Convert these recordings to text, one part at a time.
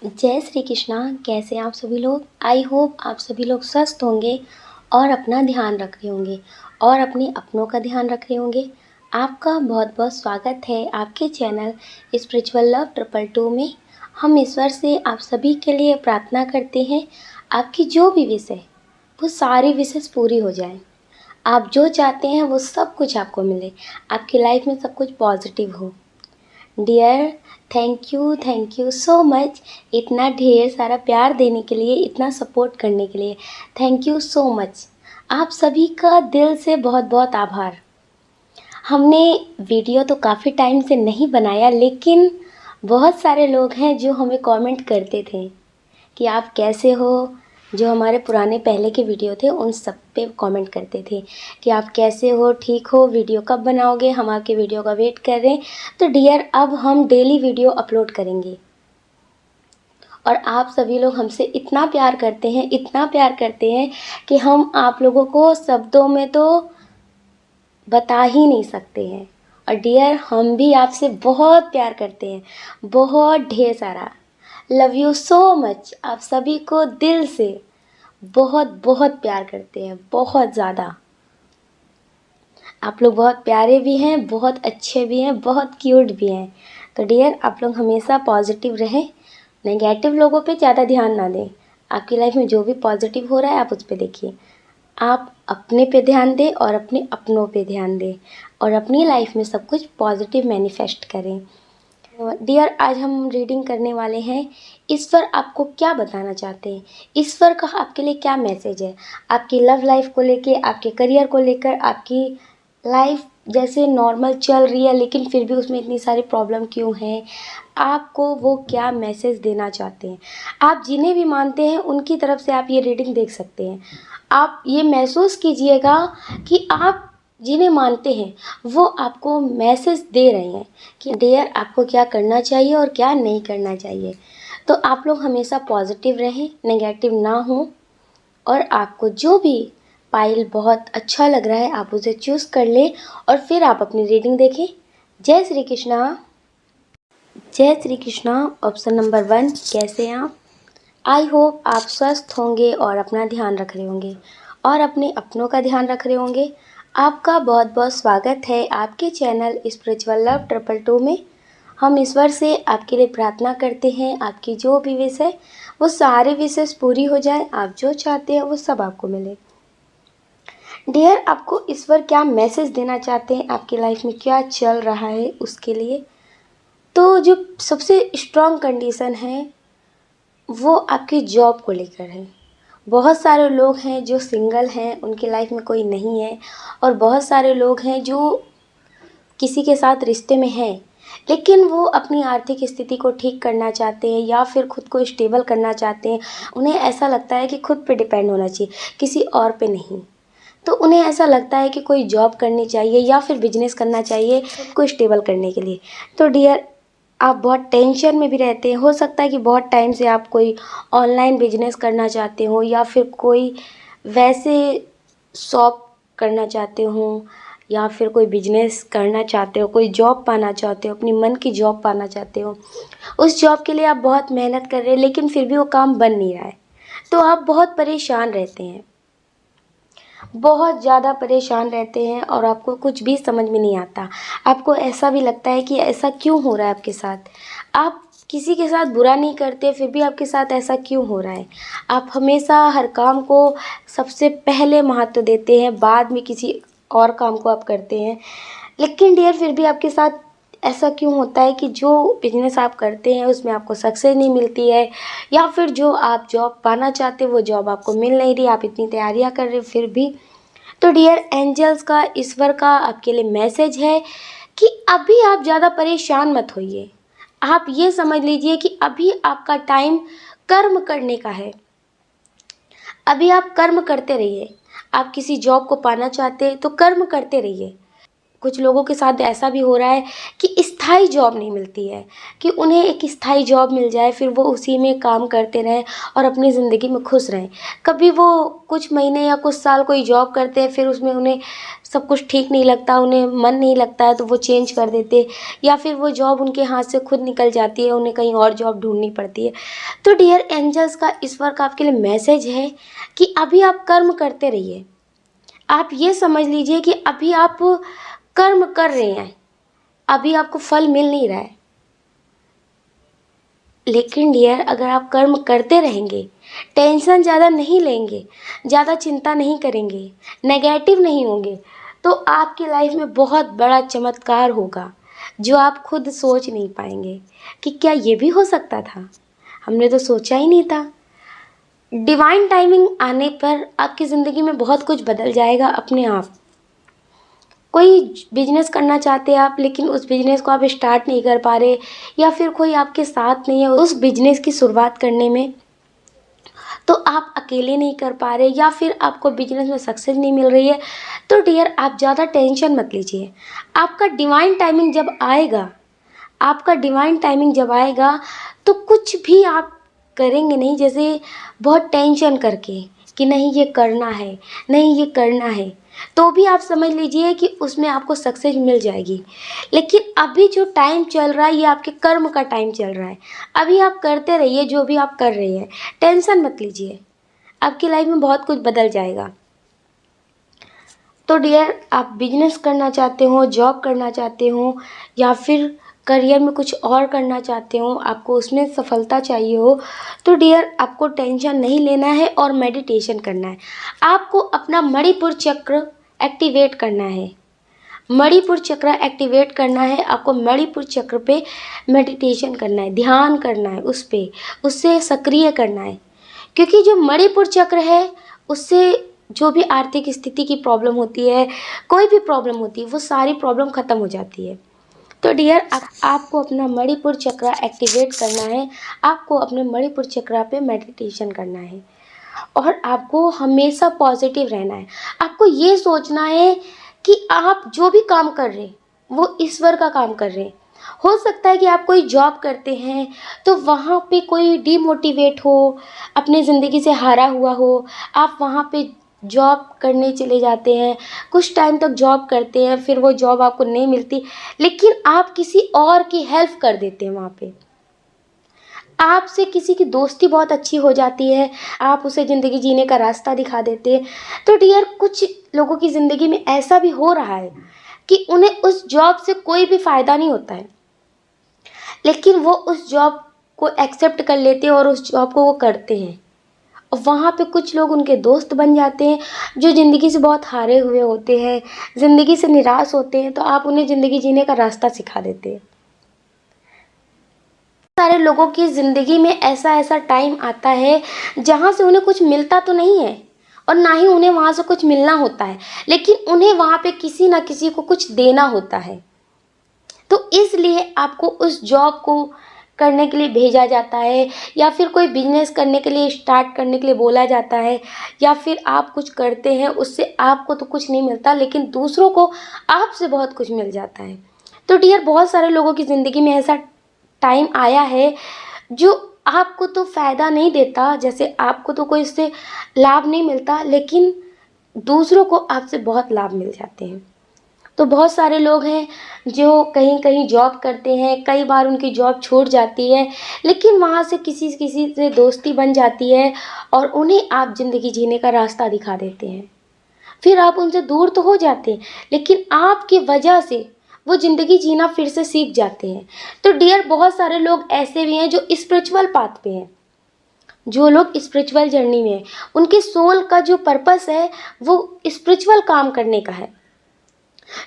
जय श्री कृष्णा। कैसे हैं आप सभी लोग। आई होप आप सभी लोग स्वस्थ होंगे और अपना ध्यान रख रहे होंगे और अपने अपनों का ध्यान रख रहे होंगे। आपका बहुत बहुत स्वागत है आपके चैनल स्पिरिचुअल लव 222 में। हम ईश्वर से आप सभी के लिए प्रार्थना करते हैं आपकी जो भी विश है वो सारी विशेष पूरी हो जाए। आप जो चाहते हैं वो सब कुछ आपको मिले, आपकी लाइफ में सब कुछ पॉजिटिव हो। Dear, thank you so much इतना ढेर सारा प्यार देने के लिए, इतना सपोर्ट करने के लिए। Thank you so much. आप सभी का दिल से बहुत बहुत आभार। हमने वीडियो तो काफ़ी टाइम से नहीं बनाया, लेकिन बहुत सारे लोग हैं जो हमें कमेंट करते थे कि आप कैसे हो। जो हमारे पुराने पहले के वीडियो थे उन सब पे कमेंट करते थे कि आप कैसे हो, ठीक हो, वीडियो कब बनाओगे, हम आपके वीडियो का वेट कर रहे हैं। तो डियर, अब हम डेली वीडियो अपलोड करेंगे और आप सभी लोग हमसे इतना प्यार करते हैं, इतना प्यार करते हैं कि हम आप लोगों को शब्दों में तो बता ही नहीं सकते हैं। और डियर, हम भी आपसे बहुत प्यार करते हैं, बहुत ढेर सारा। Love you so much. आप सभी को दिल से बहुत बहुत प्यार करते हैं, बहुत ज़्यादा। आप लोग बहुत प्यारे भी हैं, बहुत अच्छे भी हैं, बहुत क्यूट भी हैं। तो डियर, आप लोग हमेशा पॉजिटिव रहें, नेगेटिव लोगों पे ज़्यादा ध्यान ना दें। आपकी लाइफ में जो भी पॉजिटिव हो रहा है आप उस पर देखिए। आप अपने पे ध्यान दें और अपने अपनों पे ध्यान दें और अपनी लाइफ में सब कुछ पॉजिटिव मैनिफेस्ट करें। डियर, आज हम रीडिंग करने वाले हैं ईश्वर आपको क्या बताना चाहते हैं, ईश्वर का आपके लिए क्या मैसेज है। आपकी लव लाइफ को लेके, आपके करियर को लेकर, आपकी लाइफ जैसे नॉर्मल चल रही है लेकिन फिर भी उसमें इतनी सारी प्रॉब्लम क्यों हैं, आपको वो क्या मैसेज देना चाहते हैं। आप जिन्हें भी मानते हैं उनकी तरफ से आप ये रीडिंग देख सकते हैं। आप ये महसूस कीजिएगा कि आप जिन्हें मानते हैं वो आपको मैसेज दे रहे हैं कि डियर, आपको क्या करना चाहिए और क्या नहीं करना चाहिए। तो आप लोग हमेशा पॉजिटिव रहें, नेगेटिव ना हो। और आपको जो भी पाइल बहुत अच्छा लग रहा है आप उसे चूज़ कर लें और फिर आप अपनी रीडिंग देखें। जय श्री कृष्णा। जय श्री कृष्णा। ऑप्शन नंबर 1, कैसे हैं आप। आई होप आप स्वस्थ होंगे और अपना ध्यान रख रहे होंगे और अपने अपनों का ध्यान रख रहे होंगे। आपका बहुत बहुत स्वागत है आपके चैनल स्पिरिचुअल लव 222 में। हम ईश्वर से आपके लिए प्रार्थना करते हैं आपकी जो भी विश है वो सारी विशेष पूरी हो जाए, आप जो चाहते हैं वो सब आपको मिले। डियर, आपको ईश्वर क्या मैसेज देना चाहते हैं, आपकी लाइफ में क्या चल रहा है उसके लिए। तो जो सबसे स्ट्रॉन्ग कंडीशन है वो आपकी जॉब को लेकर है। बहुत सारे लोग हैं जो सिंगल हैं, उनकी लाइफ में कोई नहीं है, और बहुत सारे लोग हैं जो किसी के साथ रिश्ते में हैं लेकिन वो अपनी आर्थिक स्थिति को ठीक करना चाहते हैं या फिर खुद को स्टेबल करना चाहते हैं। उन्हें ऐसा लगता है कि खुद पे डिपेंड होना चाहिए, किसी और पे नहीं। तो उन्हें ऐसा लगता है कि कोई जॉब करनी चाहिए या फिर बिजनेस करना चाहिए खुद को स्टेबल करने के लिए। तो डियर, आप बहुत टेंशन में भी रहते हैं। हो सकता है कि बहुत टाइम से आप कोई ऑनलाइन बिजनेस करना चाहते हो या फिर कोई वैसे शॉप करना चाहते हो या फिर कोई बिजनेस करना चाहते हो, कोई जॉब पाना चाहते हो, अपनी मन की जॉब पाना चाहते हो। उस जॉब के लिए आप बहुत मेहनत कर रहे हैं लेकिन फिर भी वो काम बन नहीं रहा है। तो आप बहुत परेशान रहते हैं, बहुत ज़्यादा परेशान रहते हैं और आपको कुछ भी समझ में नहीं आता। आपको ऐसा भी लगता है कि ऐसा क्यों हो रहा है आपके साथ। आप किसी के साथ बुरा नहीं करते फिर भी आपके साथ ऐसा क्यों हो रहा है। आप हमेशा हर काम को सबसे पहले महत्व देते हैं, बाद में किसी और काम को आप करते हैं। लेकिन डियर, फिर भी आपके साथ ऐसा क्यों होता है कि जो बिजनेस आप करते हैं उसमें आपको सक्सेस नहीं मिलती है या फिर जो आप जॉब पाना चाहते हो वो जॉब आपको मिल नहीं रही, आप इतनी तैयारियां कर रहे हो फिर भी। तो डियर एंजल्स का, ईश्वर का आपके लिए मैसेज है कि अभी आप ज़्यादा परेशान मत होइए। आप ये समझ लीजिए कि अभी आपका टाइम कर्म करने का है। अभी आप कर्म करते रहिए। आप किसी जॉब को पाना चाहते हैं तो कर्म करते रहिए। कुछ लोगों के साथ ऐसा भी हो रहा है कि स्थायी जॉब नहीं मिलती है, कि उन्हें एक स्थायी जॉब मिल जाए, फिर वो उसी में काम करते रहें और अपनी ज़िंदगी में खुश रहें। कभी वो कुछ महीने या कुछ साल कोई जॉब करते हैं, फिर उसमें उन्हें सब कुछ ठीक नहीं लगता, उन्हें मन नहीं लगता है, तो वो चेंज कर देते, या फिर वो जॉब उनके हाथ से खुद निकल जाती है, उन्हें कहीं और जॉब ढूँढनी पड़ती है। तो डियर एंजल्स का इस वक्त आपके लिए मैसेज है कि अभी आप कर्म करते रहिए। आप ये समझ लीजिए कि अभी आप कर्म कर रहे हैं, अभी आपको फल मिल नहीं रहा है। लेकिन डियर, अगर आप कर्म करते रहेंगे, टेंशन ज़्यादा नहीं लेंगे, ज़्यादा चिंता नहीं करेंगे, नेगेटिव नहीं होंगे, तो आपकी लाइफ में बहुत बड़ा चमत्कार होगा जो आप खुद सोच नहीं पाएंगे कि क्या ये भी हो सकता था, हमने तो सोचा ही नहीं था। डिवाइन टाइमिंग आने पर आपकी ज़िंदगी में बहुत कुछ बदल जाएगा अपने आप। कोई बिजनेस करना चाहते हैं आप, लेकिन उस बिजनेस को आप स्टार्ट नहीं कर पा रहे, या फिर कोई आपके साथ नहीं है उस बिजनेस की शुरुआत करने में, तो आप अकेले नहीं कर पा रहे, या फिर आपको बिजनेस में सक्सेस नहीं मिल रही है, तो डियर आप ज़्यादा टेंशन मत लीजिए। आपका डिवाइन टाइमिंग जब आएगा, आपका डिवाइन टाइमिंग जब आएगा, तो कुछ भी आप करेंगे नहीं जैसे बहुत टेंशन करके कि नहीं ये करना है, नहीं ये करना है, तो भी आप समझ लीजिए कि उसमें आपको सक्सेस मिल जाएगी। लेकिन अभी जो टाइम चल रहा है ये आपके कर्म का टाइम चल रहा है। अभी आप करते रहिए जो भी आप कर रहे हैं, टेंशन मत लीजिए, आपकी लाइफ में बहुत कुछ बदल जाएगा। तो डियर, आप बिजनेस करना चाहते हो, जॉब करना चाहते हो, या फिर करियर में कुछ और करना चाहते हो, आपको उसमें सफलता चाहिए हो, तो डियर आपको टेंशन नहीं लेना है और मेडिटेशन करना है। आपको अपना मणिपुर चक्र एक्टिवेट करना है, मणिपुर चक्र एक्टिवेट करना है, आपको मणिपुर चक्र पे मेडिटेशन करना है, ध्यान करना है, उससे सक्रिय करना है। क्योंकि जो मणिपुर चक्र है उससे जो भी आर्थिक स्थिति की प्रॉब्लम होती है, कोई भी प्रॉब्लम होती है, वो सारी प्रॉब्लम ख़त्म हो जाती है। तो डियर आपको अपना मणिपुर चक्र एक्टिवेट करना है, आपको अपने मणिपुर चक्र पे मेडिटेशन करना है, और आपको हमेशा पॉजिटिव रहना है। आपको ये सोचना है कि आप जो भी काम कर रहे हैं वो ईश्वर का काम कर रहे हैं। हो सकता है कि आप कोई जॉब करते हैं तो वहाँ पे कोई डीमोटिवेट हो, अपनी ज़िंदगी से हारा हुआ हो, आप वहाँ पे जॉब करने चले जाते हैं, कुछ टाइम तक जॉब करते हैं, फिर वो जॉब आपको नहीं मिलती, लेकिन आप किसी और की हेल्प कर देते हैं वहाँ पे, आपसे किसी की दोस्ती बहुत अच्छी हो जाती है, आप उसे ज़िंदगी जीने का रास्ता दिखा देते हैं। तो डियर, कुछ लोगों की ज़िंदगी में ऐसा भी हो रहा है कि उन्हें उस जॉब से कोई भी फ़ायदा नहीं होता है, लेकिन वो उस जॉब को एक्सेप्ट कर लेते हैं और उस जॉब को वो करते हैं, और वहाँ पे कुछ लोग उनके दोस्त बन जाते हैं जो ज़िंदगी से बहुत हारे हुए होते हैं, ज़िंदगी से निराश होते हैं, तो आप उन्हें ज़िंदगी जीने का रास्ता सिखा देते हैं। सारे लोगों की ज़िंदगी में ऐसा ऐसा टाइम आता है जहाँ से उन्हें कुछ मिलता तो नहीं है, और ना ही उन्हें वहाँ से कुछ मिलना होता है, लेकिन उन्हें वहाँ पे किसी ना किसी को कुछ देना होता है। तो इसलिए आपको उस जॉब को करने के लिए भेजा जाता है, या फिर कोई बिजनेस करने के लिए, स्टार्ट करने के लिए बोला जाता है, या फिर आप कुछ करते हैं उससे आपको तो कुछ नहीं मिलता, लेकिन दूसरों को आपसे बहुत कुछ मिल जाता है। तो डियर, बहुत सारे लोगों की ज़िंदगी में ऐसा टाइम आया है जो आपको तो फ़ायदा नहीं देता, जैसे आपको तो कोई इससे लाभ नहीं मिलता, लेकिन दूसरों को आपसे बहुत लाभ मिल जाते हैं। तो बहुत सारे लोग हैं जो कहीं कहीं जॉब करते हैं, कई बार उनकी जॉब छूट जाती है, लेकिन वहाँ से किसी किसी से दोस्ती बन जाती है और उन्हें आप ज़िंदगी जीने का रास्ता दिखा देते हैं। फिर आप उनसे दूर तो हो जाते हैं, लेकिन आपकी वजह से वो ज़िंदगी जीना फिर से सीख जाते हैं। तो डियर, बहुत सारे लोग ऐसे भी हैं जो स्पिरिचुअल पाथ पे हैं, जो लोग स्पिरिचुअल जर्नी में हैं, उनके सोल का जो पर्पस है वो स्पिरिचुअल काम करने का है।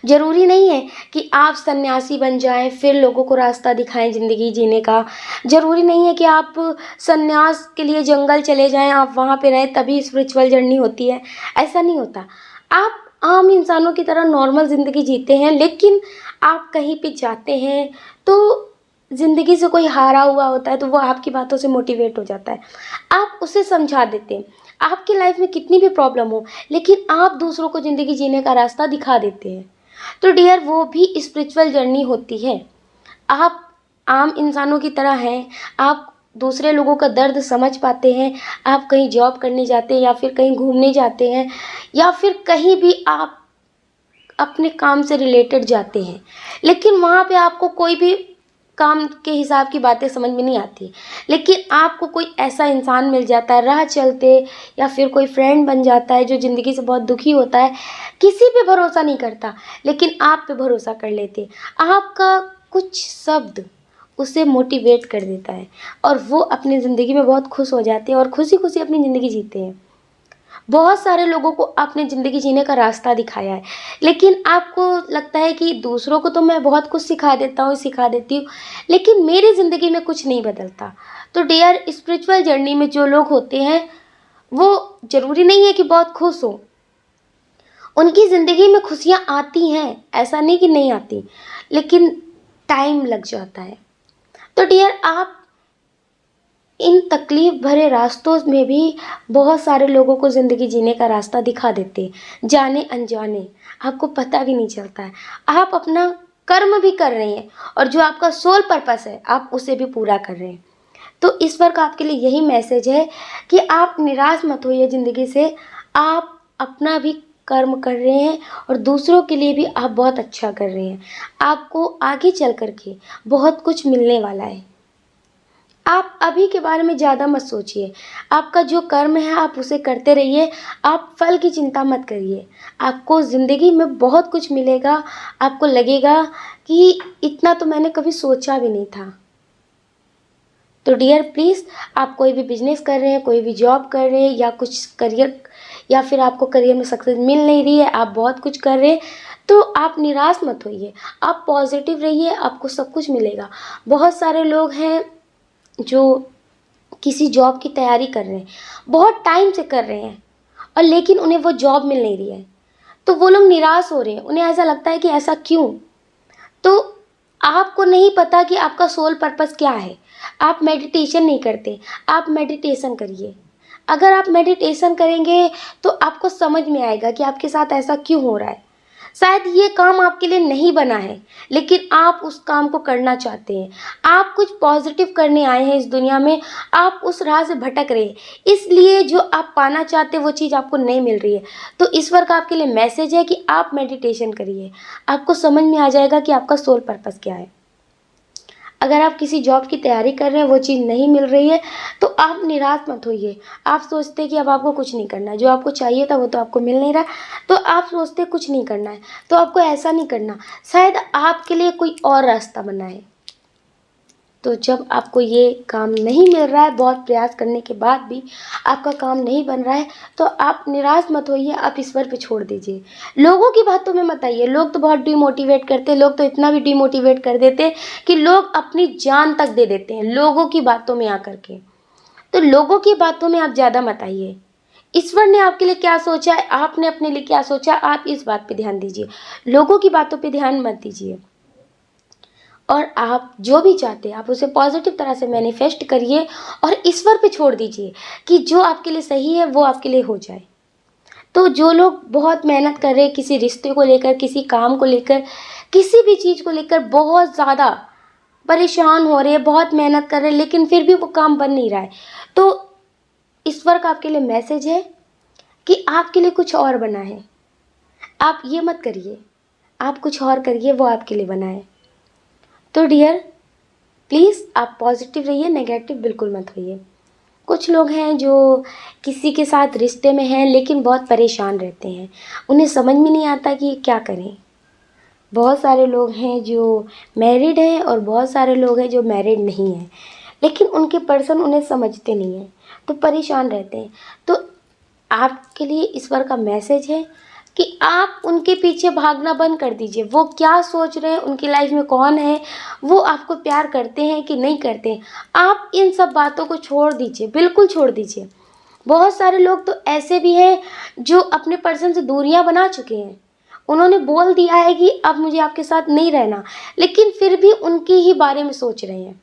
ज़रूरी नहीं है कि आप सन्यासी बन जाएं फिर लोगों को रास्ता दिखाएं ज़िंदगी जीने का। ज़रूरी नहीं है कि आप सन्यास के लिए जंगल चले जाएं, आप वहाँ पे रहें तभी स्पिरिचुअल जर्नी होती है, ऐसा नहीं होता। आप आम इंसानों की तरह नॉर्मल ज़िंदगी जीते हैं, लेकिन आप कहीं पे जाते हैं तो ज़िंदगी से कोई हारा हुआ होता है तो वो आपकी बातों से मोटिवेट हो जाता है, आप उसे समझा देते हैं। आपकी लाइफ में कितनी भी प्रॉब्लम हो, लेकिन आप दूसरों को ज़िंदगी जीने का रास्ता दिखा देते हैं। तो डियर वो भी स्पिरिचुअल जर्नी होती है। आप आम इंसानों की तरह हैं, आप दूसरे लोगों का दर्द समझ पाते हैं, आप कहीं जॉब करने जाते हैं या फिर कहीं घूमने जाते हैं या फिर कहीं भी आप अपने काम से रिलेटेड जाते हैं, लेकिन वहाँ पे आपको कोई भी काम के हिसाब की बातें समझ में नहीं आती। लेकिन आपको कोई ऐसा इंसान मिल जाता है राह चलते, या फिर कोई फ्रेंड बन जाता है जो ज़िंदगी से बहुत दुखी होता है, किसी पे भरोसा नहीं करता लेकिन आप पे भरोसा कर लेते। आपका कुछ शब्द उसे मोटिवेट कर देता है और वो अपनी ज़िंदगी में बहुत खुश हो जाते हैं और खुशी खुशी अपनी ज़िंदगी जीते हैं। बहुत सारे लोगों को आपने ज़िंदगी जीने का रास्ता दिखाया है, लेकिन आपको लगता है कि दूसरों को तो मैं बहुत कुछ सिखा देता हूँ, सिखा देती हूँ, लेकिन मेरी ज़िंदगी में कुछ नहीं बदलता। तो डियर स्पिरिचुअल जर्नी में जो लोग होते हैं वो ज़रूरी नहीं है कि बहुत खुश हो, उनकी ज़िंदगी में खुशियाँ आती हैं, ऐसा नहीं कि नहीं आती, लेकिन टाइम लग जाता है। तो डियर आप इन तकलीफ़ भरे रास्तों में भी बहुत सारे लोगों को ज़िंदगी जीने का रास्ता दिखा देते हैं, जाने अनजाने, आपको पता भी नहीं चलता है। आप अपना कर्म भी कर रहे हैं और जो आपका सोल पर्पस है आप उसे भी पूरा कर रहे हैं। तो इस वक्त आपके लिए यही मैसेज है कि आप निराश मत होइए ज़िंदगी से, आप अपना भी कर्म कर रहे हैं और दूसरों के लिए भी आप बहुत अच्छा कर रहे हैं। आपको आगे चल कर के बहुत कुछ मिलने वाला है। आप अभी के बारे में ज़्यादा मत सोचिए, आपका जो कर्म है आप उसे करते रहिए, आप फल की चिंता मत करिए। आपको ज़िंदगी में बहुत कुछ मिलेगा, आपको लगेगा कि इतना तो मैंने कभी सोचा भी नहीं था। तो डियर प्लीज़, आप कोई भी बिजनेस कर रहे हैं, कोई भी जॉब कर रहे हैं या कुछ करियर, या फिर आपको करियर में सक्सेस मिल नहीं रही है, आप बहुत कुछ कर रहे हैं, तो आप निराश मत होइए, आप पॉजिटिव रहिए, आपको सब कुछ मिलेगा। बहुत सारे लोग हैं जो किसी जॉब की तैयारी कर रहे हैं, बहुत टाइम से कर रहे हैं और लेकिन उन्हें वो जॉब मिल नहीं रही है, तो वो लोग निराश हो रहे हैं, उन्हें ऐसा लगता है कि ऐसा क्यों? तो आपको नहीं पता कि आपका सोल पर्पस क्या है। आप मेडिटेशन नहीं करते, आप मेडिटेशन करिए। अगर आप मेडिटेशन करेंगे तो आपको समझ में आएगा कि आपके साथ ऐसा क्यों हो रहा है। शायद ये काम आपके लिए नहीं बना है, लेकिन आप उस काम को करना चाहते हैं। आप कुछ पॉजिटिव करने आए हैं इस दुनिया में, आप उस राह से भटक रहे हैं, इसलिए जो आप पाना चाहते हैं वो चीज़ आपको नहीं मिल रही है। तो इस वर्क आपके लिए मैसेज है कि आप मेडिटेशन करिए, आपको समझ में आ जाएगा कि आपका सोल पर्पस क्या है। अगर आप किसी जॉब की तैयारी कर रहे हैं, वो चीज़ नहीं मिल रही है, तो आप निराश मत होइए। आप सोचते हैं कि अब आपको कुछ नहीं करना है, जो आपको चाहिए था वो तो आपको मिल नहीं रहा, तो आप सोचते कुछ नहीं करना है, तो आपको ऐसा नहीं करना, शायद आपके लिए कोई और रास्ता बना है। तो जब आपको ये काम नहीं मिल रहा है, बहुत प्रयास करने के बाद भी आपका काम नहीं बन रहा है, तो आप निराश मत होइए, आप ईश्वर पे छोड़ दीजिए। लोगों की बातों में मत आइए, लोग तो बहुत डिमोटिवेट करते हैं, लोग तो इतना भी डिमोटिवेट कर देते हैं कि लोग अपनी जान तक दे देते हैं लोगों की बातों में आकर के। तो लोगों की बातों में आप ज़्यादा मत आइए। ईश्वर ने आपके लिए क्या सोचा है, आपने अपने लिए क्या सोचा, आप इस बात पे ध्यान दीजिए, लोगों की बातों पे ध्यान मत दीजिए। और आप जो भी चाहते हैं आप उसे पॉजिटिव तरह से मैनिफेस्ट करिए और ईश्वर पे छोड़ दीजिए कि जो आपके लिए सही है वो आपके लिए हो जाए। तो जो लोग बहुत मेहनत कर रहे हैं किसी रिश्ते को लेकर, किसी काम को लेकर, किसी भी चीज़ को लेकर बहुत ज़्यादा परेशान हो रहे हैं, बहुत मेहनत कर रहे हैं, लेकिन फिर भी वो काम बन नहीं रहा है, तो ईश्वर का आपके लिए मैसेज है कि आपके लिए कुछ और बना है। आप ये मत करिए, आप कुछ और करिए, वो आपके लिए बना है। तो डियर प्लीज़ आप पॉजिटिव रहिए, नेगेटिव बिल्कुल मत होइए। कुछ लोग हैं जो किसी के साथ रिश्ते में हैं लेकिन बहुत परेशान रहते हैं, उन्हें समझ में नहीं आता कि क्या करें। बहुत सारे लोग हैं जो मैरिड हैं और बहुत सारे लोग हैं जो मैरिड नहीं हैं, लेकिन उनके पर्सन उन्हें समझते नहीं हैं, तो परेशान रहते हैं। तो आपके लिए ईश्वर का मैसेज है कि आप उनके पीछे भागना बंद कर दीजिए। वो क्या सोच रहे हैं, उनकी लाइफ में कौन है, वो आपको प्यार करते हैं कि नहीं करते हैं, आप इन सब बातों को छोड़ दीजिए, बिल्कुल छोड़ दीजिए। बहुत सारे लोग तो ऐसे भी हैं जो अपने पर्सन से दूरियां बना चुके हैं, उन्होंने बोल दिया है कि अब मुझे आपके साथ नहीं रहना, लेकिन फिर भी उनके ही बारे में सोच रहे हैं।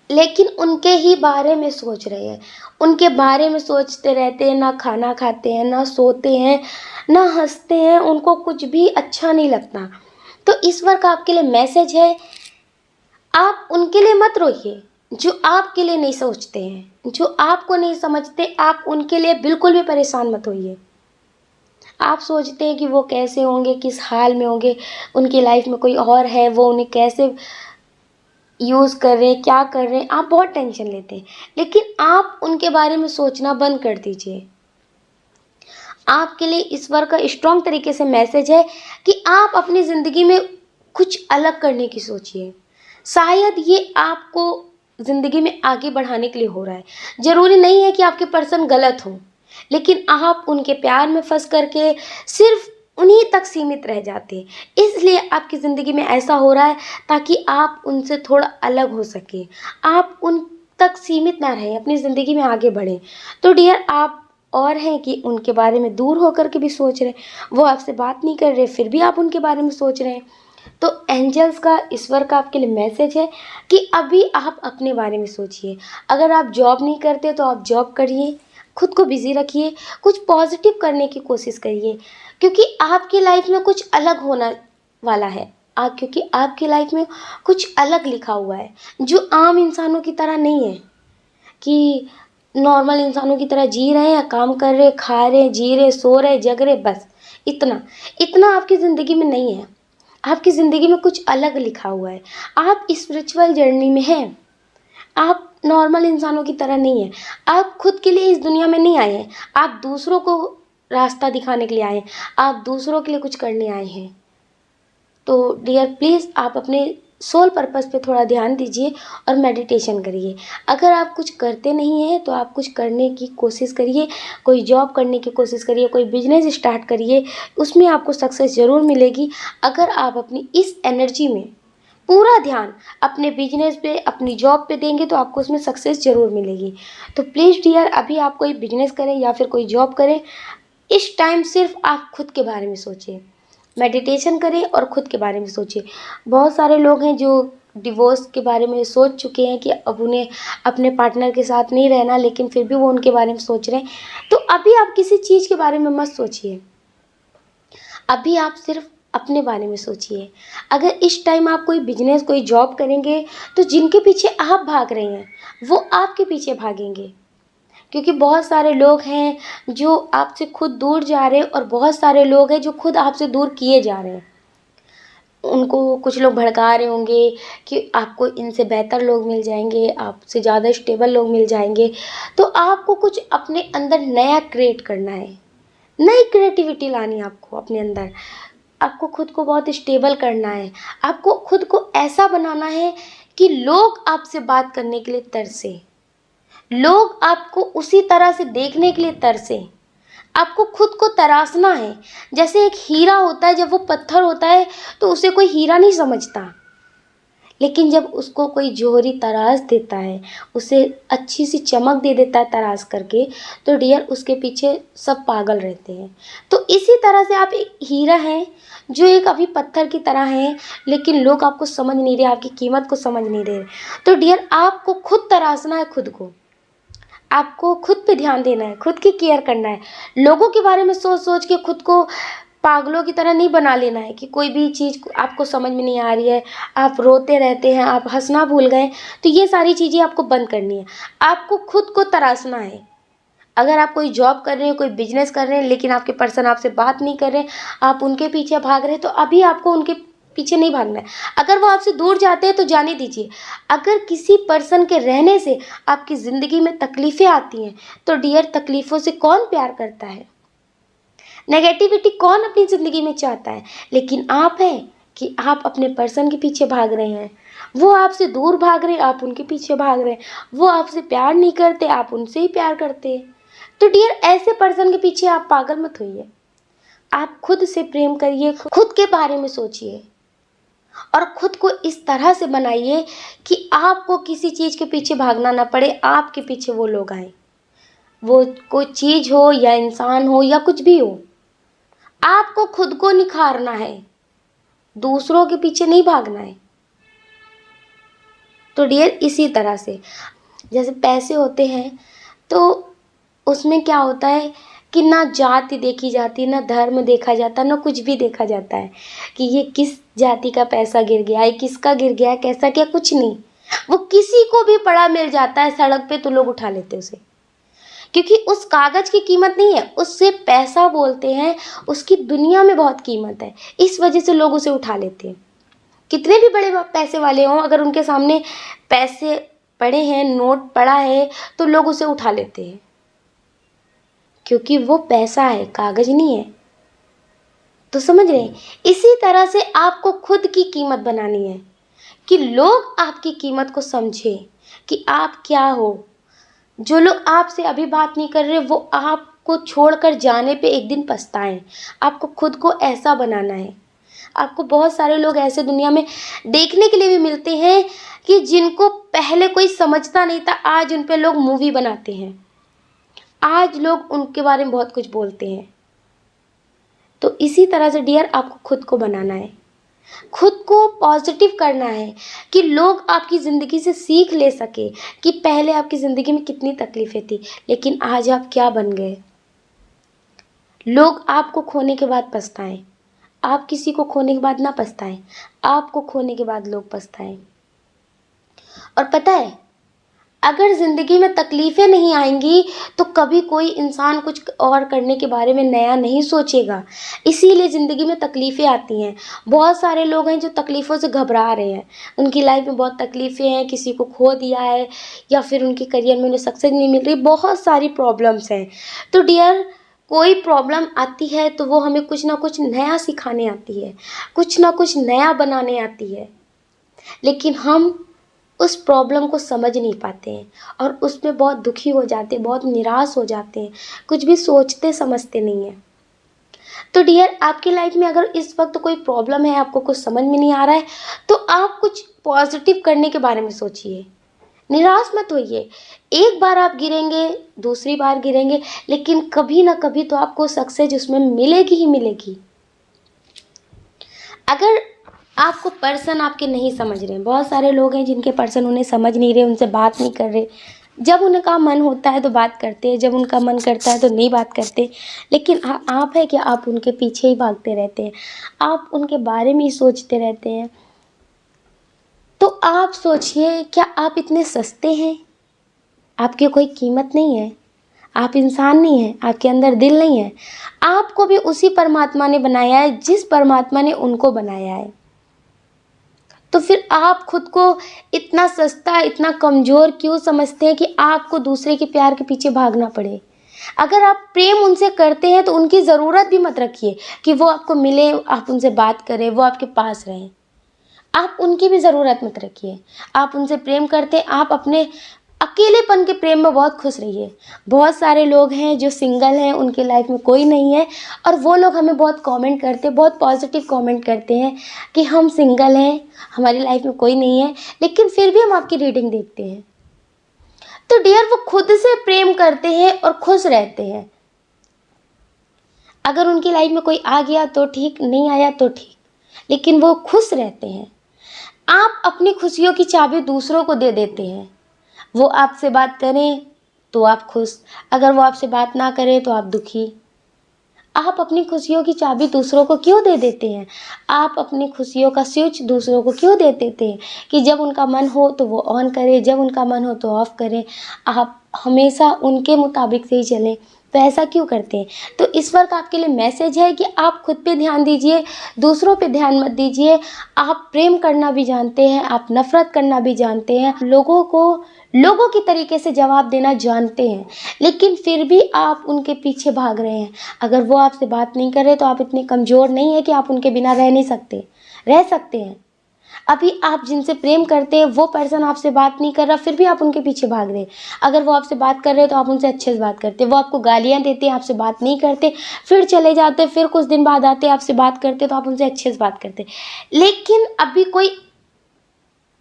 लेकिन उनके ही बारे में सोच रहे हैं, उनके बारे में सोचते रहते हैं, ना खाना खाते हैं, ना सोते हैं, ना हँसते हैं, उनको कुछ भी अच्छा नहीं लगता। तो इस वक़्त आपके लिए मैसेज है, आप उनके लिए मत रोइए, जो आपके लिए नहीं सोचते हैं, जो आपको नहीं समझते, आप उनके लिए बिल्कुल भी परेशान मत होइए। आप सोचते हैं कि वो कैसे होंगे, किस हाल में होंगे, उनकी लाइफ़ में कोई और है, वो उन्हें कैसे यूज़ कर रहे हैं, क्या कर रहे हैं, आप बहुत टेंशन लेते हैं। लेकिन आप उनके बारे में सोचना बंद कर दीजिए। आपके लिए ईश्वर का स्ट्रॉन्ग तरीके से मैसेज है कि आप अपनी ज़िंदगी में कुछ अलग करने की सोचिए। शायद ये आपको ज़िंदगी में आगे बढ़ाने के लिए हो रहा है। ज़रूरी नहीं है कि आपके पर्सन गलत हों, लेकिन आप उनके प्यार में फँस कर के सिर्फ़ उन्हीं तक सीमित रह जाते हैं। इसलिए आपकी ज़िंदगी में ऐसा हो रहा है ताकि आप उनसे थोड़ा अलग हो सकें। आप उन तक सीमित ना रहें, अपनी ज़िंदगी में आगे बढ़ें। तो डियर, आप और हैं कि उनके बारे में दूर होकर के भी सोच रहे हैं। वो आपसे बात नहीं कर रहे, फिर भी आप उनके बारे में सोच रहे हैं। तो एंजल्स का, ईश्वर का आपके लिए मैसेज है कि अभी आप अपने बारे में सोचिए। अगर आप जॉब नहीं करते तो आप जॉब करिए, खुद को बिज़ी रखिए, कुछ पॉजिटिव करने की कोशिश करिए, क्योंकि आपकी लाइफ में कुछ अलग होना वाला है। क्योंकि आपकी लाइफ में कुछ अलग लिखा हुआ है, जो आम इंसानों की तरह नहीं है कि नॉर्मल इंसानों की तरह जी रहे हैं, काम कर रहे, खा रहे, जी रहे, सो रहे, जग रहे, बस इतना। इतना आपकी ज़िंदगी में नहीं है। आपकी ज़िंदगी में कुछ अलग लिखा हुआ है। आप स्पिरिचुअल जर्नी में हैं। आप नॉर्मल इंसानों की तरह नहीं हैं। आप खुद के लिए इस दुनिया में नहीं आए हैं। आप दूसरों को रास्ता दिखाने के लिए आए हैं। आप दूसरों के लिए कुछ करने आए हैं। तो डियर, प्लीज़ आप अपने सोल पर्पस पे थोड़ा ध्यान दीजिए और मेडिटेशन करिए। अगर आप कुछ करते नहीं हैं तो आप कुछ करने की कोशिश करिए, कोई जॉब करने की कोशिश करिए, कोई बिजनेस स्टार्ट करिए, उसमें आपको सक्सेस ज़रूर मिलेगी। अगर आप अपनी इस एनर्जी में पूरा ध्यान अपने बिजनेस पे, अपनी जॉब पे देंगे तो आपको उसमें सक्सेस ज़रूर मिलेगी। तो प्लीज़ डियर, अभी आप कोई बिजनेस करें या फिर कोई जॉब करें, इस टाइम सिर्फ आप खुद के बारे में सोचिए, मेडिटेशन करें और खुद के बारे में सोचिए। बहुत सारे लोग हैं जो डिवोर्स के बारे में सोच चुके हैं कि अब उन्हें अपने पार्टनर के साथ नहीं रहना, लेकिन फिर भी वो उनके बारे में सोच रहे हैं। तो अभी आप किसी चीज़ के बारे में मत सोचिए, अभी आप सिर्फ अपने बारे में सोचिए। अगर इस टाइम आप कोई बिजनेस, कोई जॉब करेंगे तो जिनके पीछे आप भाग रहे हैं वो आपके पीछे भागेंगे, क्योंकि बहुत सारे लोग हैं जो आपसे खुद दूर जा रहे हैं और बहुत सारे लोग हैं जो खुद आपसे दूर किए जा रहे हैं। उनको कुछ लोग भड़का रहे होंगे कि आपको इनसे बेहतर लोग मिल जाएंगे, आपसे ज़्यादा स्टेबल लोग मिल जाएंगे। तो आपको कुछ अपने अंदर नया क्रिएट करना है, नई क्रिएटिविटी लानी है आपको अपने अंदर। आपको खुद को बहुत स्टेबल करना है। आपको खुद को ऐसा बनाना है कि लोग आपसे बात करने के लिए तरसे, लोग आपको उसी तरह से देखने के लिए तरसे। आपको खुद को तराशना है। जैसे एक हीरा होता है, जब वो पत्थर होता है तो उसे कोई हीरा नहीं समझता, लेकिन जब उसको कोई जौहरी तराश देता है, उसे अच्छी सी चमक दे देता है तराश करके, तो डियर उसके पीछे सब पागल रहते हैं। तो इसी तरह से आप एक हीरा हैं जो एक अभी पत्थर की तरह हैं, लेकिन लोग आपको समझ नहीं रहे, आपकी कीमत को समझ नहीं रहे। तो डियर, आपको खुद तराशना है खुद को, आपको खुद पे ध्यान देना है, खुद की केयर करना है। लोगों के बारे में सोच सोच के खुद को पागलों की तरह नहीं बना लेना है कि कोई भी चीज़ आपको समझ में नहीं आ रही है, आप रोते रहते हैं, आप हंसना भूल गए। तो ये सारी चीज़ें आपको बंद करनी है। आपको खुद को तराशना है। अगर आप कोई जॉब कर रहे हैं, कोई बिजनेस कर रहे हैं, लेकिन आपके पर्सन आपसे बात नहीं कर रहे हैं, आप उनके पीछे भाग रहे हैं, तो अभी आपको उनके पीछे नहीं भागना है। अगर वो आपसे दूर जाते हैं तो जाने दीजिए। अगर किसी पर्सन के रहने से आपकी ज़िंदगी में तकलीफ़ें आती हैं, तो डियर, तकलीफ़ों से कौन प्यार करता है? नेगेटिविटी कौन अपनी ज़िंदगी में चाहता है? लेकिन आप हैं कि आप अपने पर्सन के पीछे भाग रहे हैं। वो आपसे दूर भाग रहे हैं, आप उनके पीछे भाग रहे हैं। वो आपसे प्यार नहीं करते, आप उनसे ही प्यार करते हैं। तो डियर, ऐसे पर्सन के पीछे आप पागल मत होइए। आप खुद से प्रेम करिए, खुद के बारे में सोचिए और खुद को इस तरह से बनाइए कि आपको किसी चीज़ के पीछे भागना ना पड़े, आपके पीछे वो लोग आएँ। वो कोई चीज़ हो या इंसान हो या कुछ भी हो, आपको खुद को निखारना है, दूसरों के पीछे नहीं भागना है। तो डियर इसी तरह से जैसे पैसे होते हैं तो उसमें क्या होता है कि ना जाति देखी जाती, ना धर्म देखा जाता, ना कुछ भी देखा जाता है कि ये किस जाति का पैसा गिर गया है, किसका गिर गया है, कैसा क्या, कुछ नहीं। वो किसी को भी पड़ा मिल जाता है सड़क पे तो लोग उठा लेते हैं उसे, क्योंकि उस कागज की कीमत नहीं है, उससे पैसा बोलते हैं, उसकी दुनिया में बहुत कीमत है, इस वजह से लोग उसे उठा लेते हैं। कितने भी बड़े पैसे वाले हों, अगर उनके सामने पैसे पड़े हैं, नोट पड़ा है, तो लोग उसे उठा लेते हैं, क्योंकि वो पैसा है, कागज नहीं है। तो समझ रहे हैं? इसी तरह से आपको खुद की कीमत बनानी है कि लोग आपकी कीमत को समझें कि आप क्या हो। जो लोग आपसे अभी बात नहीं कर रहे, वो आपको छोड़कर जाने पे एक दिन पछताएं। आपको खुद को ऐसा बनाना है। आपको बहुत सारे लोग ऐसे दुनिया में देखने के लिए भी मिलते हैं कि जिनको पहले कोई समझता नहीं था, आज उन पे लोग मूवी बनाते हैं, आज लोग उनके बारे में बहुत कुछ बोलते हैं। तो इसी तरह से डियर आपको खुद को बनाना है, खुद को पॉजिटिव करना है कि लोग आपकी ज़िंदगी से सीख ले सके कि पहले आपकी ज़िंदगी में कितनी तकलीफ़ें थी, लेकिन आज आप क्या बन गए। लोग आपको खोने के बाद पछताएं, आप किसी को खोने के बाद ना पछताएं, आपको खोने के बाद लोग पछताएं। और पता है, अगर ज़िंदगी में तकलीफ़ें नहीं आएंगी तो कभी कोई इंसान कुछ और करने के बारे में नया नहीं सोचेगा। इसीलिए ज़िंदगी में तकलीफ़ें आती हैं। बहुत सारे लोग हैं जो तकलीफ़ों से घबरा रहे हैं, उनकी लाइफ में बहुत तकलीफ़ें हैं, किसी को खो दिया है या फिर उनके करियर में उन्हें सक्सेस नहीं मिल रही, बहुत सारी प्रॉब्लम्स हैं। तो डियर, कोई प्रॉब्लम आती है तो वो हमें कुछ ना कुछ नया सिखाने आती है, कुछ ना कुछ नया बनाने आती है, लेकिन हम उस प्रॉब्लम को समझ नहीं पाते हैं और उसमें बहुत दुखी हो जाते हैं, बहुत निराश हो जाते हैं, कुछ भी सोचते समझते नहीं हैं। तो डियर, आपकी लाइफ में अगर इस वक्त कोई प्रॉब्लम है, आपको कुछ समझ में नहीं आ रहा है, तो आप कुछ पॉजिटिव करने के बारे में सोचिए, निराश मत होइए। एक बार आप गिरेंगे, दूसरी बार गिरेंगे, लेकिन कभी ना कभी तो आपको सक्सेस उसमें मिलेगी ही मिलेगी। अगर आपको पर्सन आपके नहीं समझ रहे हैं, बहुत सारे लोग हैं जिनके पर्सन उन्हें समझ नहीं रहे, उनसे बात नहीं कर रहे, जब उनका मन होता है तो बात करते हैं, जब उनका मन करता है तो नहीं बात करते, लेकिन आप है कि आप उनके पीछे ही भागते रहते हैं, आप उनके बारे में ही सोचते रहते हैं। तो आप सोचिए, क्या आप इतने सस्ते हैं? आपकी कोई कीमत नहीं है, आप इंसान नहीं हैं, आपके अंदर दिल नहीं है। आपको भी उसी परमात्मा ने बनाया है जिस परमात्मा ने उनको बनाया है। तो फिर आप खुद को इतना सस्ता, इतना कमज़ोर क्यों समझते हैं कि आपको दूसरे के प्यार के पीछे भागना पड़े। अगर आप प्रेम उनसे करते हैं तो उनकी ज़रूरत भी मत रखिए कि वो आपको मिले, आप उनसे बात करें, वो आपके पास रहें। आप उनकी भी ज़रूरत मत रखिए। आप उनसे प्रेम करते हैं, आप अपने अकेलेपन के प्रेम में बहुत खुश रहिए। बहुत सारे लोग हैं जो सिंगल हैं, उनके लाइफ में कोई नहीं है, और वो लोग हमें बहुत कमेंट करते हैं, बहुत पॉजिटिव कमेंट करते हैं कि हम सिंगल हैं, हमारी लाइफ में कोई नहीं है, लेकिन फिर भी हम आपकी रीडिंग देखते हैं। तो डियर, वो खुद से प्रेम करते हैं और खुश रहते हैं। अगर उनकी लाइफ में कोई आ गया तो ठीक, नहीं आया तो ठीक, लेकिन वो खुश रहते हैं। आप अपनी खुशियों की चाबी दूसरों को दे देते हैं। वो आपसे बात करें तो आप खुश, अगर वो आपसे बात ना करें तो आप दुखी। आप अपनी खुशियों की चाबी दूसरों को क्यों दे देते हैं? आप अपनी खुशियों का स्विच दूसरों को क्यों दे देते हैं कि जब उनका मन हो तो वो ऑन करें, जब उनका मन हो तो ऑफ करें? आप हमेशा उनके मुताबिक से ही चलें, तो ऐसा क्यों करते हैं? तो इस वक्त आपके लिए मैसेज है कि आप खुद पे ध्यान दीजिए, दूसरों पे ध्यान मत दीजिए। आप प्रेम करना भी जानते हैं, आप नफ़रत करना भी जानते हैं, लोगों को लोगों की तरीके से जवाब देना जानते हैं, लेकिन फिर भी आप उनके पीछे भाग रहे हैं। अगर वो आपसे बात नहीं कर रहे तो आप इतने कमज़ोर नहीं है कि आप उनके बिना रह नहीं सकते, रह सकते हैं। अभी आप जिनसे प्रेम करते हैं वो पर्सन आपसे बात नहीं कर रहा, फिर भी आप उनके पीछे भाग रहे हैं। अगर वो आपसे बात कर रहे हैं तो आप उनसे अच्छे से बात करते हैं, वो आपको गालियाँ देते हैं, आपसे बात नहीं करते, फिर चले जाते, फिर कुछ दिन बाद आते, आपसे बात करते तो आप उनसे अच्छे से बात करते। लेकिन अभी कोई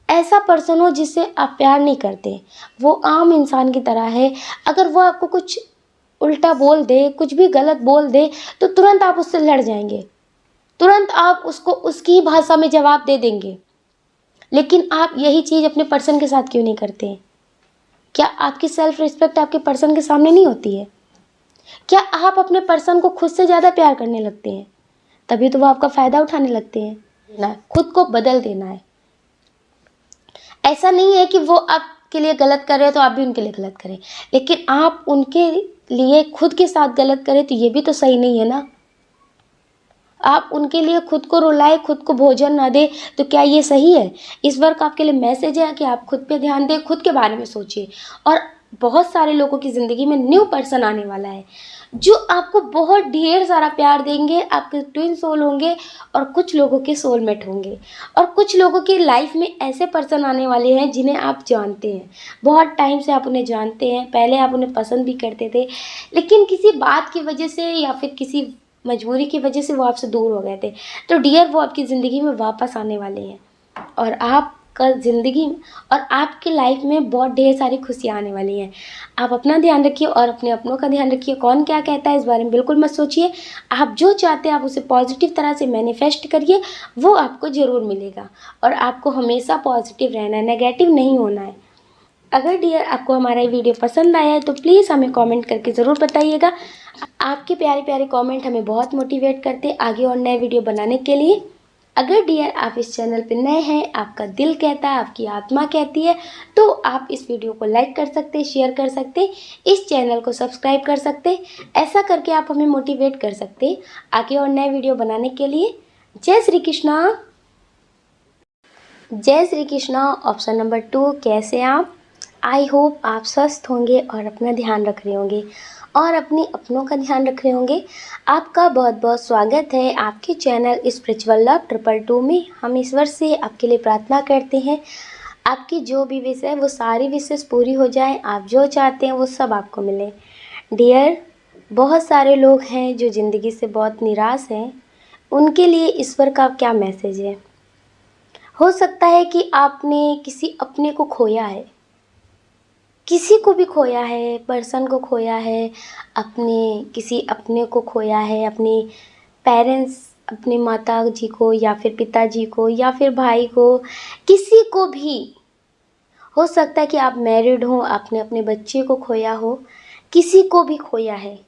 ऐसा पर्सन हो जिससे आप प्यार नहीं करते, वो आम इंसान की तरह है, अगर वो आपको कुछ उल्टा बोल दे, कुछ भी गलत बोल दे, तो तुरंत आप उससे लड़ जाएंगे, तुरंत आप उसको उसकी भाषा में जवाब दे देंगे। लेकिन आप यही चीज़ अपने पर्सन के साथ क्यों नहीं करते हैं? क्या आपकी सेल्फ रिस्पेक्ट आपके पर्सन के सामने नहीं होती है? क्या आप अपने पर्सन को खुद से ज़्यादा प्यार करने लगते हैं? तभी तो वो आपका फ़ायदा उठाने लगते हैं ना। खुद को बदल देना है। ऐसा नहीं है कि वो आपके लिए गलत कर रहे हैं तो आप भी उनके लिए गलत करें, लेकिन आप उनके लिए खुद के साथ गलत करें तो ये भी तो सही नहीं है ना। आप उनके लिए खुद को रुलाएं, खुद को भोजन ना दें, तो क्या ये सही है? इस वर्क आपके लिए मैसेज है कि आप खुद पे ध्यान दें, खुद के बारे में सोचिए। और बहुत सारे लोगों की ज़िंदगी में न्यू पर्सन आने वाला है जो आपको बहुत ढेर सारा प्यार देंगे, आपके ट्विन सोल होंगे और कुछ लोगों के सोलमेट होंगे। और कुछ लोगों की लाइफ में ऐसे पर्सन आने वाले हैं जिन्हें आप जानते हैं, बहुत टाइम से आप उन्हें जानते हैं, पहले आप उन्हें पसंद भी करते थे, लेकिन किसी बात की वजह से या फिर किसी मजबूरी की वजह से वो आपसे दूर हो गए थे। तो डियर, वो आपकी ज़िंदगी में वापस आने वाले हैं और आपका ज़िंदगी और आपकी लाइफ में बहुत ढेर सारी खुशियाँ आने वाली हैं। आप अपना ध्यान रखिए और अपने अपनों का ध्यान रखिए। कौन क्या कहता है इस बारे में बिल्कुल मत सोचिए। आप जो चाहते हैं आप उसे पॉजिटिव तरह से मैनिफेस्ट करिए, वो आपको ज़रूर मिलेगा। और आपको हमेशा पॉजिटिव रहना है, नेगेटिव नहीं होना है। अगर डियर आपको हमारा ये वीडियो पसंद आया है तो प्लीज़ हमें कमेंट करके ज़रूर बताइएगा। आपके प्यारे प्यारे कमेंट हमें बहुत मोटिवेट करते हैं आगे और नए वीडियो बनाने के लिए। अगर डियर आप इस चैनल पर नए हैं, आपका दिल कहता है, आपकी आत्मा कहती है, तो आप इस वीडियो को लाइक कर सकते, शेयर कर सकते, इस चैनल को सब्सक्राइब कर सकते। ऐसा करके आप हमें मोटिवेट कर सकते आगे और नए वीडियो बनाने के लिए। जय श्री कृष्णा। जय श्री कृष्णा। ऑप्शन नंबर 2, कैसे आप? आई होप आप स्वस्थ होंगे और अपना ध्यान रख रहे होंगे और अपने अपनों का ध्यान रख रहे होंगे। आपका बहुत बहुत स्वागत है आपके चैनल स्पिरिचुअल लव 222 में। हम ईश्वर से आपके लिए प्रार्थना करते हैं आपकी जो भी विश है वो सारी विशेष पूरी हो जाए, आप जो चाहते हैं वो सब आपको मिले। डियर, बहुत सारे लोग हैं जो ज़िंदगी से बहुत निराश हैं, उनके लिए ईश्वर का क्या मैसेज है? हो सकता है कि आपने किसी अपने को खोया है, किसी को भी खोया है, पर्सन को खोया है, अपने किसी अपने को खोया है, अपने पेरेंट्स, अपने माता जी को या फिर पिताजी को या फिर भाई को, किसी को भी। हो सकता है कि आप मैरिड हो, आपने अपने बच्चे को खोया हो, किसी को भी खोया है,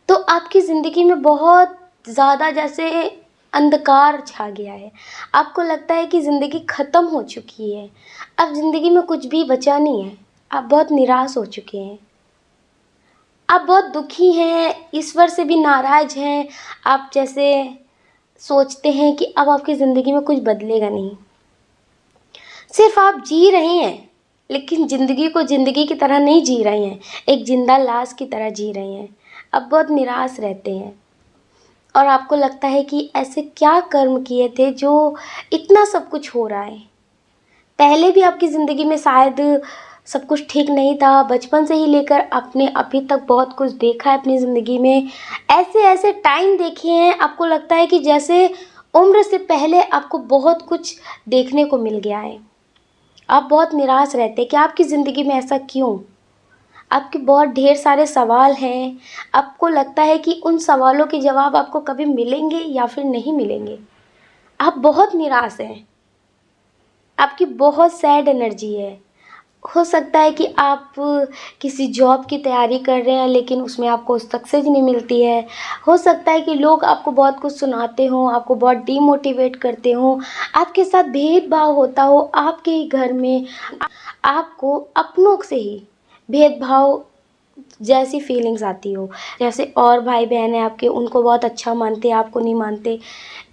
तो आपकी ज़िंदगी में बहुत ज़्यादा जैसे अंधकार छा गया है। आपको लगता है कि ज़िंदगी ख़त्म हो चुकी है, अब ज़िंदगी में कुछ भी बचा नहीं है। आप बहुत निराश हो चुके हैं, आप बहुत दुखी हैं, ईश्वर से भी नाराज़ हैं। आप जैसे सोचते हैं कि अब आपकी ज़िंदगी में कुछ बदलेगा नहीं, सिर्फ आप जी रहे हैं, लेकिन ज़िंदगी को ज़िंदगी की तरह नहीं जी रहे हैं, एक जिंदा लाश की तरह जी रहे हैं। अब बहुत निराश रहते हैं और आपको लगता है कि ऐसे क्या कर्म किए थे जो इतना सब कुछ हो रहा है। पहले भी आपकी ज़िंदगी में शायद सब कुछ ठीक नहीं था, बचपन से ही लेकर आपने अभी तक बहुत कुछ देखा है अपनी ज़िंदगी में। ऐसे ऐसे टाइम देखे हैं, आपको लगता है कि जैसे उम्र से पहले आपको बहुत कुछ देखने को मिल गया है। आप बहुत निराश रहते हैं कि आपकी ज़िंदगी में ऐसा क्यों? आपके बहुत ढेर सारे सवाल हैं, आपको लगता है कि उन सवालों के जवाब आपको कभी मिलेंगे या फिर नहीं मिलेंगे। आप बहुत निराश हैं, आपकी बहुत सैड एनर्जी है। हो सकता है कि आप किसी जॉब की तैयारी कर रहे हैं लेकिन उसमें आपको सक्सेस नहीं मिलती है। हो सकता है कि लोग आपको बहुत कुछ सुनाते हों, आपको बहुत डीमोटिवेट करते हों, आपके साथ भेदभाव होता हो आपके ही घर में, आपको अपनों से ही भेदभाव जैसी फीलिंग्स आती हो। जैसे और भाई बहन हैं आपके, उनको बहुत अच्छा मानते हैं, आपको नहीं मानते।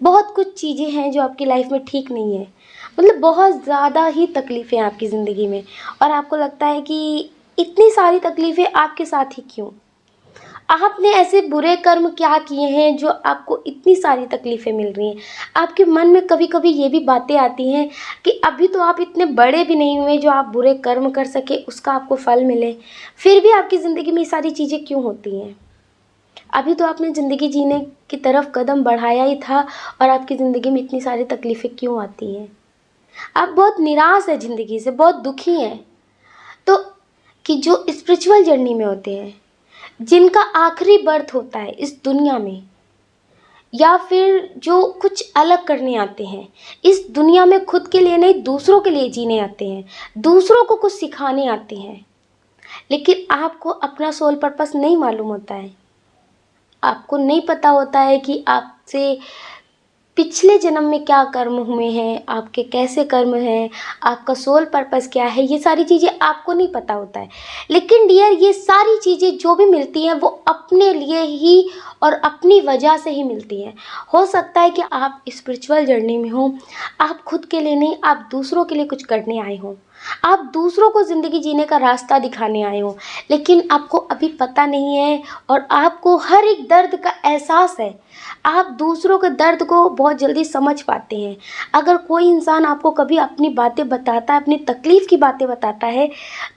बहुत कुछ चीज़ें हैं जो आपकी लाइफ में ठीक नहीं है, मतलब बहुत ज़्यादा ही तकलीफ़ें हैं आपकी ज़िंदगी में और आपको लगता है कि इतनी सारी तकलीफ़ें आपके साथ ही क्यों? आपने ऐसे बुरे कर्म क्या किए हैं जो आपको इतनी सारी तकलीफ़ें मिल रही हैं? आपके मन में कभी कभी ये भी बातें आती हैं कि अभी तो आप इतने बड़े भी नहीं हुए जो आप बुरे कर्म कर सके, उसका आपको फल मिले, फिर भी आपकी ज़िंदगी में ये सारी चीज़ें क्यों होती हैं? अभी तो आपने ज़िंदगी जीने की तरफ कदम बढ़ाया ही था और आपकी ज़िंदगी में इतनी सारी तकलीफ़ें क्यों आती हैं? आप बहुत निराश हैं ज़िंदगी से, बहुत दुखी हैं। तो कि जो स्पिरिचुअल जर्नी में होते हैं, जिनका आखिरी बर्थ होता है इस दुनिया में, या फिर जो कुछ अलग करने आते हैं, इस दुनिया में खुद के लिए नहीं दूसरों के लिए जीने आते हैं, दूसरों को कुछ सिखाने आते हैं, लेकिन आपको अपना सोल पर्पस नहीं मालूम होता है। आपको नहीं पता होता है कि आपसे पिछले जन्म में क्या कर्म हुए हैं, आपके कैसे कर्म हैं, आपका सोल पर्पस क्या है, ये सारी चीज़ें आपको नहीं पता होता है। लेकिन डियर, ये सारी चीज़ें जो भी मिलती हैं वो अपने लिए ही और अपनी वजह से ही मिलती हैं। हो सकता है कि आप स्पिरिचुअल जर्नी में हो, आप खुद के लिए नहीं, आप दूसरों के लिए कुछ करने आए हो, आप दूसरों को ज़िंदगी जीने का रास्ता दिखाने आए हो, लेकिन आपको अभी पता नहीं है और आपको हर एक दर्द का एहसास है। आप दूसरों के दर्द को बहुत जल्दी समझ पाते हैं। अगर कोई इंसान आपको कभी अपनी बातें बताता है, अपनी तकलीफ़ की बातें बताता है,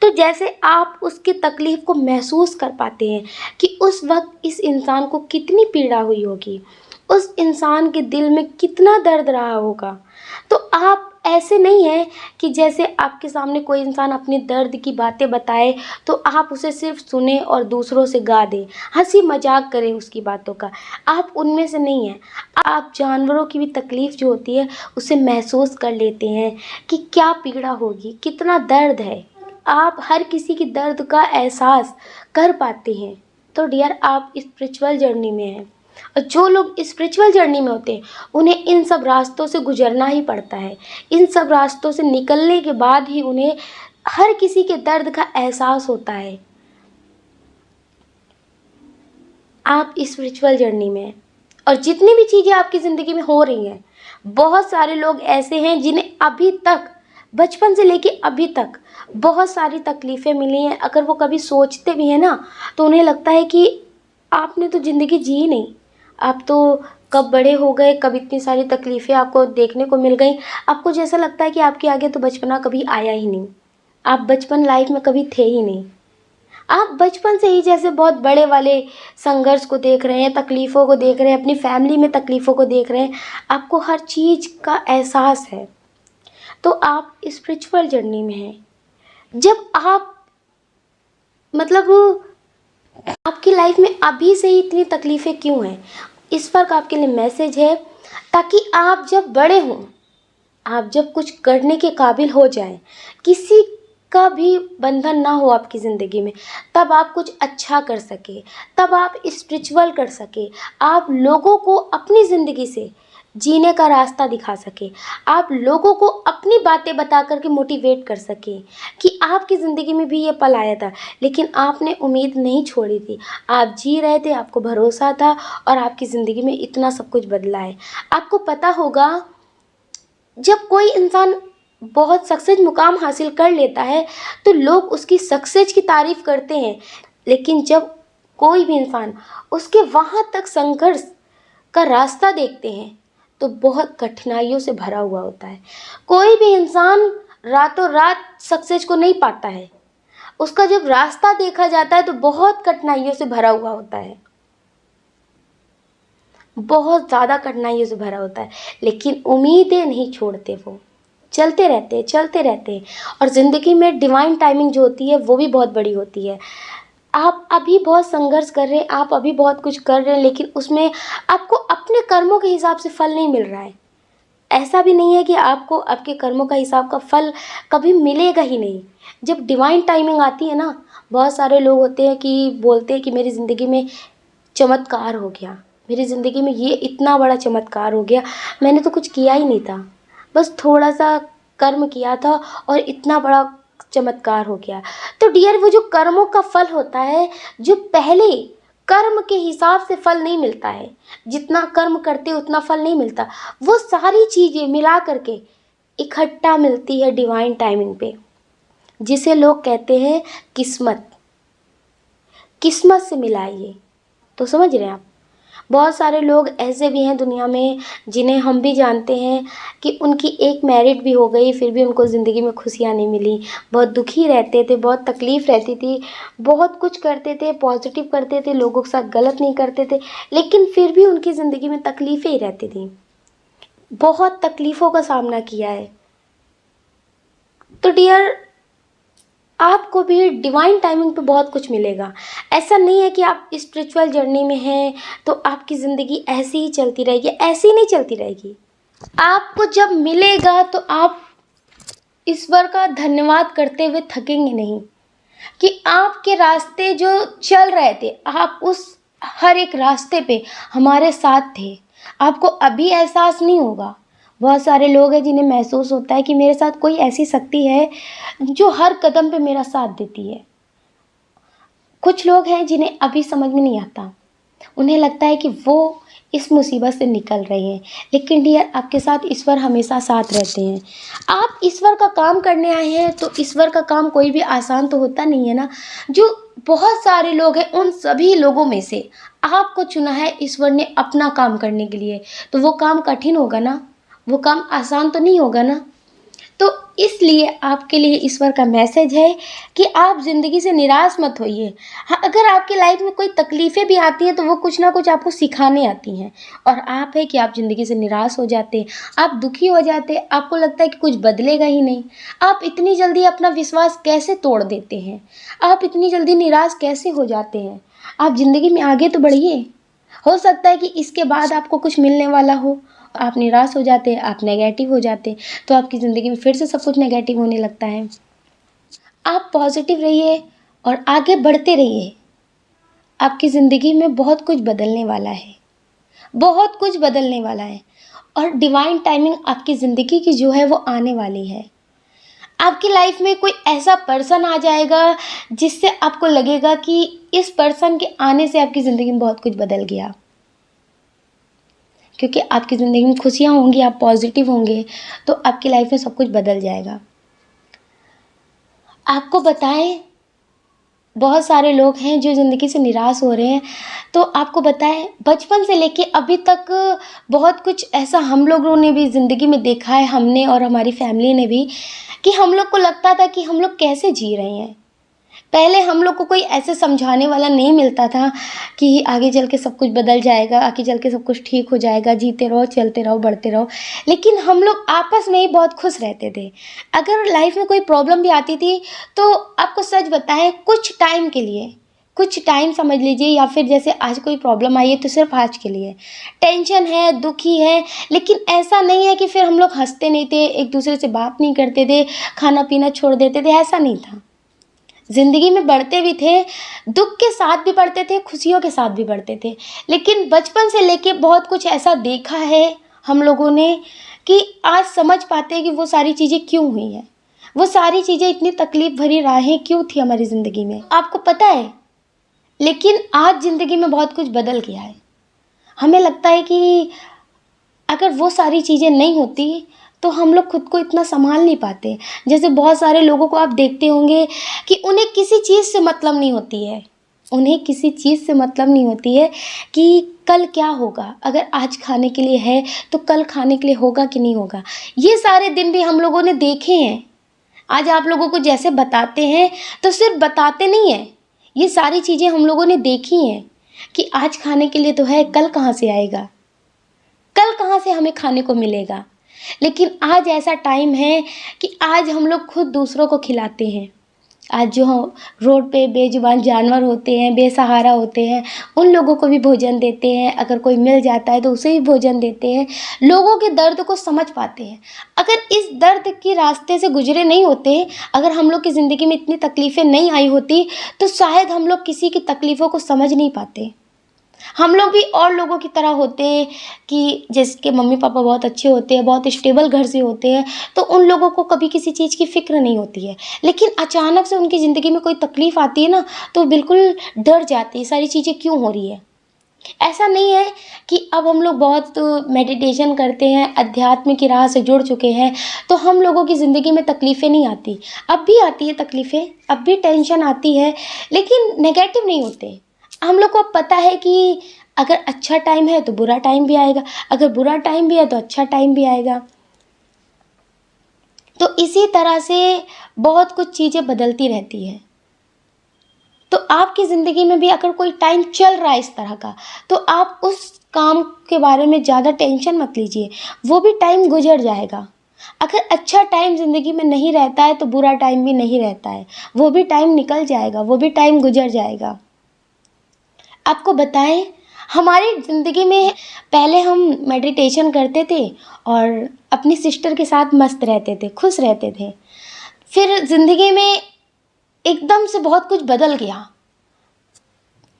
तो जैसे आप उसकी तकलीफ़ को महसूस कर पाते हैं कि उस वक्त इस इंसान को कितनी पीड़ा हुई होगी, उस इंसान के दिल में कितना दर्द रहा होगा। तो आप ऐसे नहीं हैं कि जैसे आपके सामने कोई इंसान अपने दर्द की बातें बताए तो आप उसे सिर्फ सुने और दूसरों से गा दें, हंसी मजाक करें उसकी बातों का। आप उनमें से नहीं हैं। आप जानवरों की भी तकलीफ़ जो होती है उसे महसूस कर लेते हैं कि क्या पीड़ा होगी, कितना दर्द है। आप हर किसी की दर्द का एहसास कर पाते हैं। तो डियर, आप स्पिरिचुअल जर्नी में हैं और जो लोग स्पिरिचुअल जर्नी में होते हैं उन्हें इन सब रास्तों से गुजरना ही पड़ता है। इन सब रास्तों से निकलने के बाद ही उन्हें हर किसी के दर्द का एहसास होता है। आप स्पिरिचुअल जर्नी में हैं और जितनी भी चीज़ें आपकी ज़िंदगी में हो रही हैं, बहुत सारे लोग ऐसे हैं जिन्हें अभी तक, बचपन से लेके अभी तक बहुत सारी तकलीफ़ें मिली हैं। अगर वो कभी सोचते भी हैं ना, तो उन्हें लगता है कि आपने तो ज़िंदगी जी ही नहीं, आप तो कब बड़े हो गए, कब इतनी सारी तकलीफ़ें आपको देखने को मिल गई। आपको जैसा लगता है कि आपके आगे तो बचपना कभी आया ही नहीं, आप बचपन लाइफ में कभी थे ही नहीं। आप बचपन से ही जैसे बहुत बड़े वाले संघर्ष को देख रहे हैं, तकलीफ़ों को देख रहे हैं, अपनी फैमिली में तकलीफ़ों को देख रहे हैं, आपको हर चीज़ का एहसास है। तो आप स्पिरिचुअल जर्नी में हैं। जब आप, मतलब, आपकी लाइफ में अभी से ही इतनी तकलीफ़ें क्यों हैं, इस पर आपके लिए मैसेज है, ताकि आप जब बड़े हों, आप जब कुछ करने के काबिल हो जाएं, किसी का भी बंधन ना हो आपकी ज़िंदगी में, तब आप कुछ अच्छा कर सके, तब आप स्पिरिचुअल कर सके, आप लोगों को अपनी ज़िंदगी से जीने का रास्ता दिखा सके, आप लोगों को अपनी बातें बता कर के मोटिवेट कर सके कि आपकी ज़िंदगी में भी ये पल आया था, लेकिन आपने उम्मीद नहीं छोड़ी थी, आप जी रहे थे, आपको भरोसा था और आपकी ज़िंदगी में इतना सब कुछ बदला है। आपको पता होगा, जब कोई इंसान बहुत सक्सेस मुकाम हासिल कर लेता है तो लोग उसकी सक्सेस की तारीफ़ करते हैं, लेकिन जब कोई भी इंसान उसके वहाँ तक संघर्ष का रास्ता देखते हैं तो बहुत कठिनाइयों से भरा हुआ होता है। कोई भी इंसान रातों रात सक्सेस को नहीं पाता है, उसका जब रास्ता देखा जाता है तो बहुत कठिनाइयों से भरा हुआ होता है, बहुत ज़्यादा कठिनाइयों से भरा होता है, लेकिन उम्मीदें नहीं छोड़ते, वो चलते रहते हैं, चलते रहते हैं। और ज़िंदगी में डिवाइन टाइमिंग जो होती है वो भी बहुत बड़ी होती है। आप अभी बहुत संघर्ष कर रहे हैं, आप अभी बहुत कुछ कर रहे हैं, लेकिन उसमें आपको अपने कर्मों के हिसाब से फल नहीं मिल रहा है। ऐसा भी नहीं है कि आपको आपके कर्मों का हिसाब का फल कभी मिलेगा ही नहीं। जब डिवाइन टाइमिंग आती है ना, बहुत सारे लोग होते हैं कि बोलते हैं कि मेरी ज़िंदगी में चमत्कार हो गया, मेरी ज़िंदगी में ये इतना बड़ा चमत्कार हो गया, मैंने तो कुछ किया ही नहीं था, बस थोड़ा सा कर्म किया था और इतना बड़ा चमत्कार हो गया। तो डियर, वो जो कर्मों का फल होता है, जो पहले कर्म के हिसाब से फल नहीं मिलता है, जितना कर्म करते उतना फल नहीं मिलता, वो सारी चीज़ें मिला करके इकट्ठा मिलती है डिवाइन टाइमिंग पे, जिसे लोग कहते हैं किस्मत। किस्मत से मिला है ये, तो समझ रहे हैं आप। बहुत सारे लोग ऐसे भी हैं दुनिया में जिन्हें हम भी जानते हैं कि उनकी एक मैरिड भी हो गई, फिर भी उनको ज़िंदगी में खुशियाँ नहीं मिली, बहुत दुखी रहते थे, बहुत तकलीफ़ रहती थी, बहुत कुछ करते थे, पॉजिटिव करते थे, लोगों के साथ गलत नहीं करते थे, लेकिन फिर भी उनकी ज़िंदगी में तकलीफ़ें ही रहती थी। बहुत तकलीफ़ों का सामना किया है। तो डियर, आपको भी डिवाइन टाइमिंग पे बहुत कुछ मिलेगा। ऐसा नहीं है कि आप स्पिरिचुअल जर्नी में हैं तो आपकी ज़िंदगी ऐसी ही चलती रहेगी, ऐसी नहीं चलती रहेगी। आपको जब मिलेगा तो आप ईश्वर का धन्यवाद करते हुए थकेंगे नहीं कि आपके रास्ते जो चल रहे थे, आप उस हर एक रास्ते पे हमारे साथ थे। आपको अभी एहसास नहीं होगा। बहुत सारे लोग हैं जिन्हें महसूस होता है कि मेरे साथ कोई ऐसी शक्ति है जो हर कदम पे मेरा साथ देती है। कुछ लोग हैं जिन्हें अभी समझ में नहीं आता। उन्हें लगता है कि वो इस मुसीबत से निकल रहे हैं, लेकिन डियर, आपके साथ ईश्वर हमेशा साथ रहते हैं। आप ईश्वर का काम करने आए हैं तो ईश्वर का काम कोई भी आसान तो होता नहीं है ना। जो बहुत सारे लोग हैं उन सभी लोगों में से आपको चुना है ईश्वर ने अपना काम करने के लिए, तो वो काम कठिन होगा ना, वो काम आसान तो नहीं होगा ना। तो इसलिए आपके लिए ईश्वर का मैसेज है कि आप ज़िंदगी से निराश मत होइए। हाँ, अगर आपकी लाइफ में कोई तकलीफ़ें भी आती हैं तो वो कुछ ना कुछ आपको सिखाने आती हैं। और आप है कि आप ज़िंदगी से निराश हो जाते हैं, आप दुखी हो जाते हैं, आपको लगता है कि कुछ बदलेगा ही नहीं। आप इतनी जल्दी अपना विश्वास कैसे तोड़ देते हैं? आप इतनी जल्दी निराश कैसे हो जाते हैं? आप ज़िंदगी में आगे तो बढ़िए। हो सकता है कि इसके बाद आपको कुछ मिलने वाला हो, आप निराश हो जाते हैं, आप नेगेटिव हो जाते हैं, तो आपकी ज़िंदगी में फिर से सब कुछ नेगेटिव होने लगता है। आप पॉजिटिव रहिए और आगे बढ़ते रहिए। आपकी ज़िंदगी में बहुत कुछ बदलने वाला है, बहुत कुछ बदलने वाला है, और डिवाइन टाइमिंग आपकी ज़िंदगी की जो है वो आने वाली है। आपकी लाइफ में कोई ऐसा पर्सन आ जाएगा जिससे आपको लगेगा कि इस पर्सन के आने से आपकी ज़िंदगी में बहुत कुछ बदल गया। क्योंकि आपकी ज़िंदगी में खुशियाँ होंगी, आप पॉजिटिव होंगे, तो आपकी लाइफ में सब कुछ बदल जाएगा। आपको बताएं, बहुत सारे लोग हैं जो ज़िंदगी से निराश हो रहे हैं, तो आपको बताएं, बचपन से लेके अभी तक बहुत कुछ ऐसा हम लोगों ने भी ज़िंदगी में देखा है, हमने और हमारी फैमिली ने भी, कि हम लोग को लगता था कि हम लोग कैसे जी रहे हैं। पहले हम लोग को कोई ऐसे समझाने वाला नहीं मिलता था कि आगे चल के सब कुछ बदल जाएगा, आगे चल के सब कुछ ठीक हो जाएगा, जीते रहो, चलते रहो, बढ़ते रहो। लेकिन हम लोग आपस में ही बहुत खुश रहते थे। अगर लाइफ में कोई प्रॉब्लम भी आती थी तो आपको सच बताएं, कुछ टाइम के लिए, कुछ टाइम समझ लीजिए, या फिर जैसे आज कोई प्रॉब्लम आई है तो सिर्फ आज के लिए टेंशन है, दुखी है, लेकिन ऐसा नहीं है कि फिर हम लोग हंसते नहीं थे, एक दूसरे से बात नहीं करते थे, खाना पीना छोड़ देते थे, ऐसा नहीं था। ज़िंदगी में बढ़ते भी थे, दुख के साथ भी बढ़ते थे, खुशियों के साथ भी बढ़ते थे। लेकिन बचपन से लेके बहुत कुछ ऐसा देखा है हम लोगों ने कि आज समझ पाते हैं कि वो सारी चीज़ें क्यों हुई हैं, वो सारी चीज़ें, इतनी तकलीफ़ भरी राहें क्यों थी हमारी ज़िंदगी में, आपको पता है। लेकिन आज ज़िंदगी में बहुत कुछ बदल गया है। हमें लगता है कि अगर वो सारी चीज़ें नहीं होती तो हम लोग खुद को इतना संभाल नहीं पाते। जैसे बहुत सारे लोगों को आप देखते होंगे कि उन्हें किसी चीज़ से मतलब नहीं होती है, उन्हें किसी चीज़ से मतलब नहीं होती है कि कल क्या होगा। अगर आज खाने के लिए है तो कल खाने के लिए होगा कि नहीं होगा। ये सारे दिन भी हम लोगों ने देखे हैं। आज आप लोगों को जैसे बताते हैं तो सिर्फ बताते नहीं हैं, ये सारी चीज़ें हम लोगों ने देखी हैं कि आज खाने के लिए तो है, कल कहाँ से आएगा, कल कहाँ से हमें खाने को मिलेगा। लेकिन आज ऐसा टाइम है कि आज हम लोग खुद दूसरों को खिलाते हैं। आज जो रोड पे बेजुबान जानवर होते हैं, बेसहारा होते हैं, उन लोगों को भी भोजन देते हैं। अगर कोई मिल जाता है तो उसे भी भोजन देते हैं। लोगों के दर्द को समझ पाते हैं। अगर इस दर्द के रास्ते से गुजरे नहीं होते, अगर हम लोग की ज़िंदगी में इतनी तकलीफ़ें नहीं आई होती, तो शायद हम लोग किसी की तकलीफ़ों को समझ नहीं पाते। हम लोग भी और लोगों की तरह होते हैं कि जिसके मम्मी पापा बहुत अच्छे होते हैं, बहुत स्टेबल घर से होते हैं, तो उन लोगों को कभी किसी चीज़ की फ़िक्र नहीं होती है। लेकिन अचानक से उनकी ज़िंदगी में कोई तकलीफ़ आती है ना, तो बिल्कुल डर जाती है, सारी चीज़ें क्यों हो रही है। ऐसा नहीं है कि अब हम लोग बहुत मेडिटेशन करते हैं, अध्यात्म की राह से जुड़ चुके हैं, तो हम लोगों की ज़िंदगी में तकलीफ़ें नहीं आती। अब भी आती है तकलीफ़ें, अब भी टेंशन आती है, लेकिन नेगेटिव नहीं होते। हम लोग को पता है कि अगर अच्छा टाइम है तो बुरा टाइम भी आएगा, अगर बुरा टाइम भी है तो अच्छा टाइम भी आएगा। तो इसी तरह से बहुत कुछ चीज़ें बदलती रहती है। तो आपकी ज़िंदगी में भी अगर कोई टाइम चल रहा है इस तरह का, तो आप उस काम के बारे में ज़्यादा टेंशन मत लीजिए, वो भी टाइम गुजर जाएगा। अगर अच्छा टाइम ज़िंदगी में नहीं रहता है तो बुरा टाइम भी नहीं रहता है, वो भी टाइम निकल जाएगा, वो भी टाइम गुजर जाएगा। आपको बताएं, हमारी ज़िंदगी में पहले हम मेडिटेशन करते थे और अपनी सिस्टर के साथ मस्त रहते थे, खुश रहते थे। फिर ज़िंदगी में एकदम से बहुत कुछ बदल गया।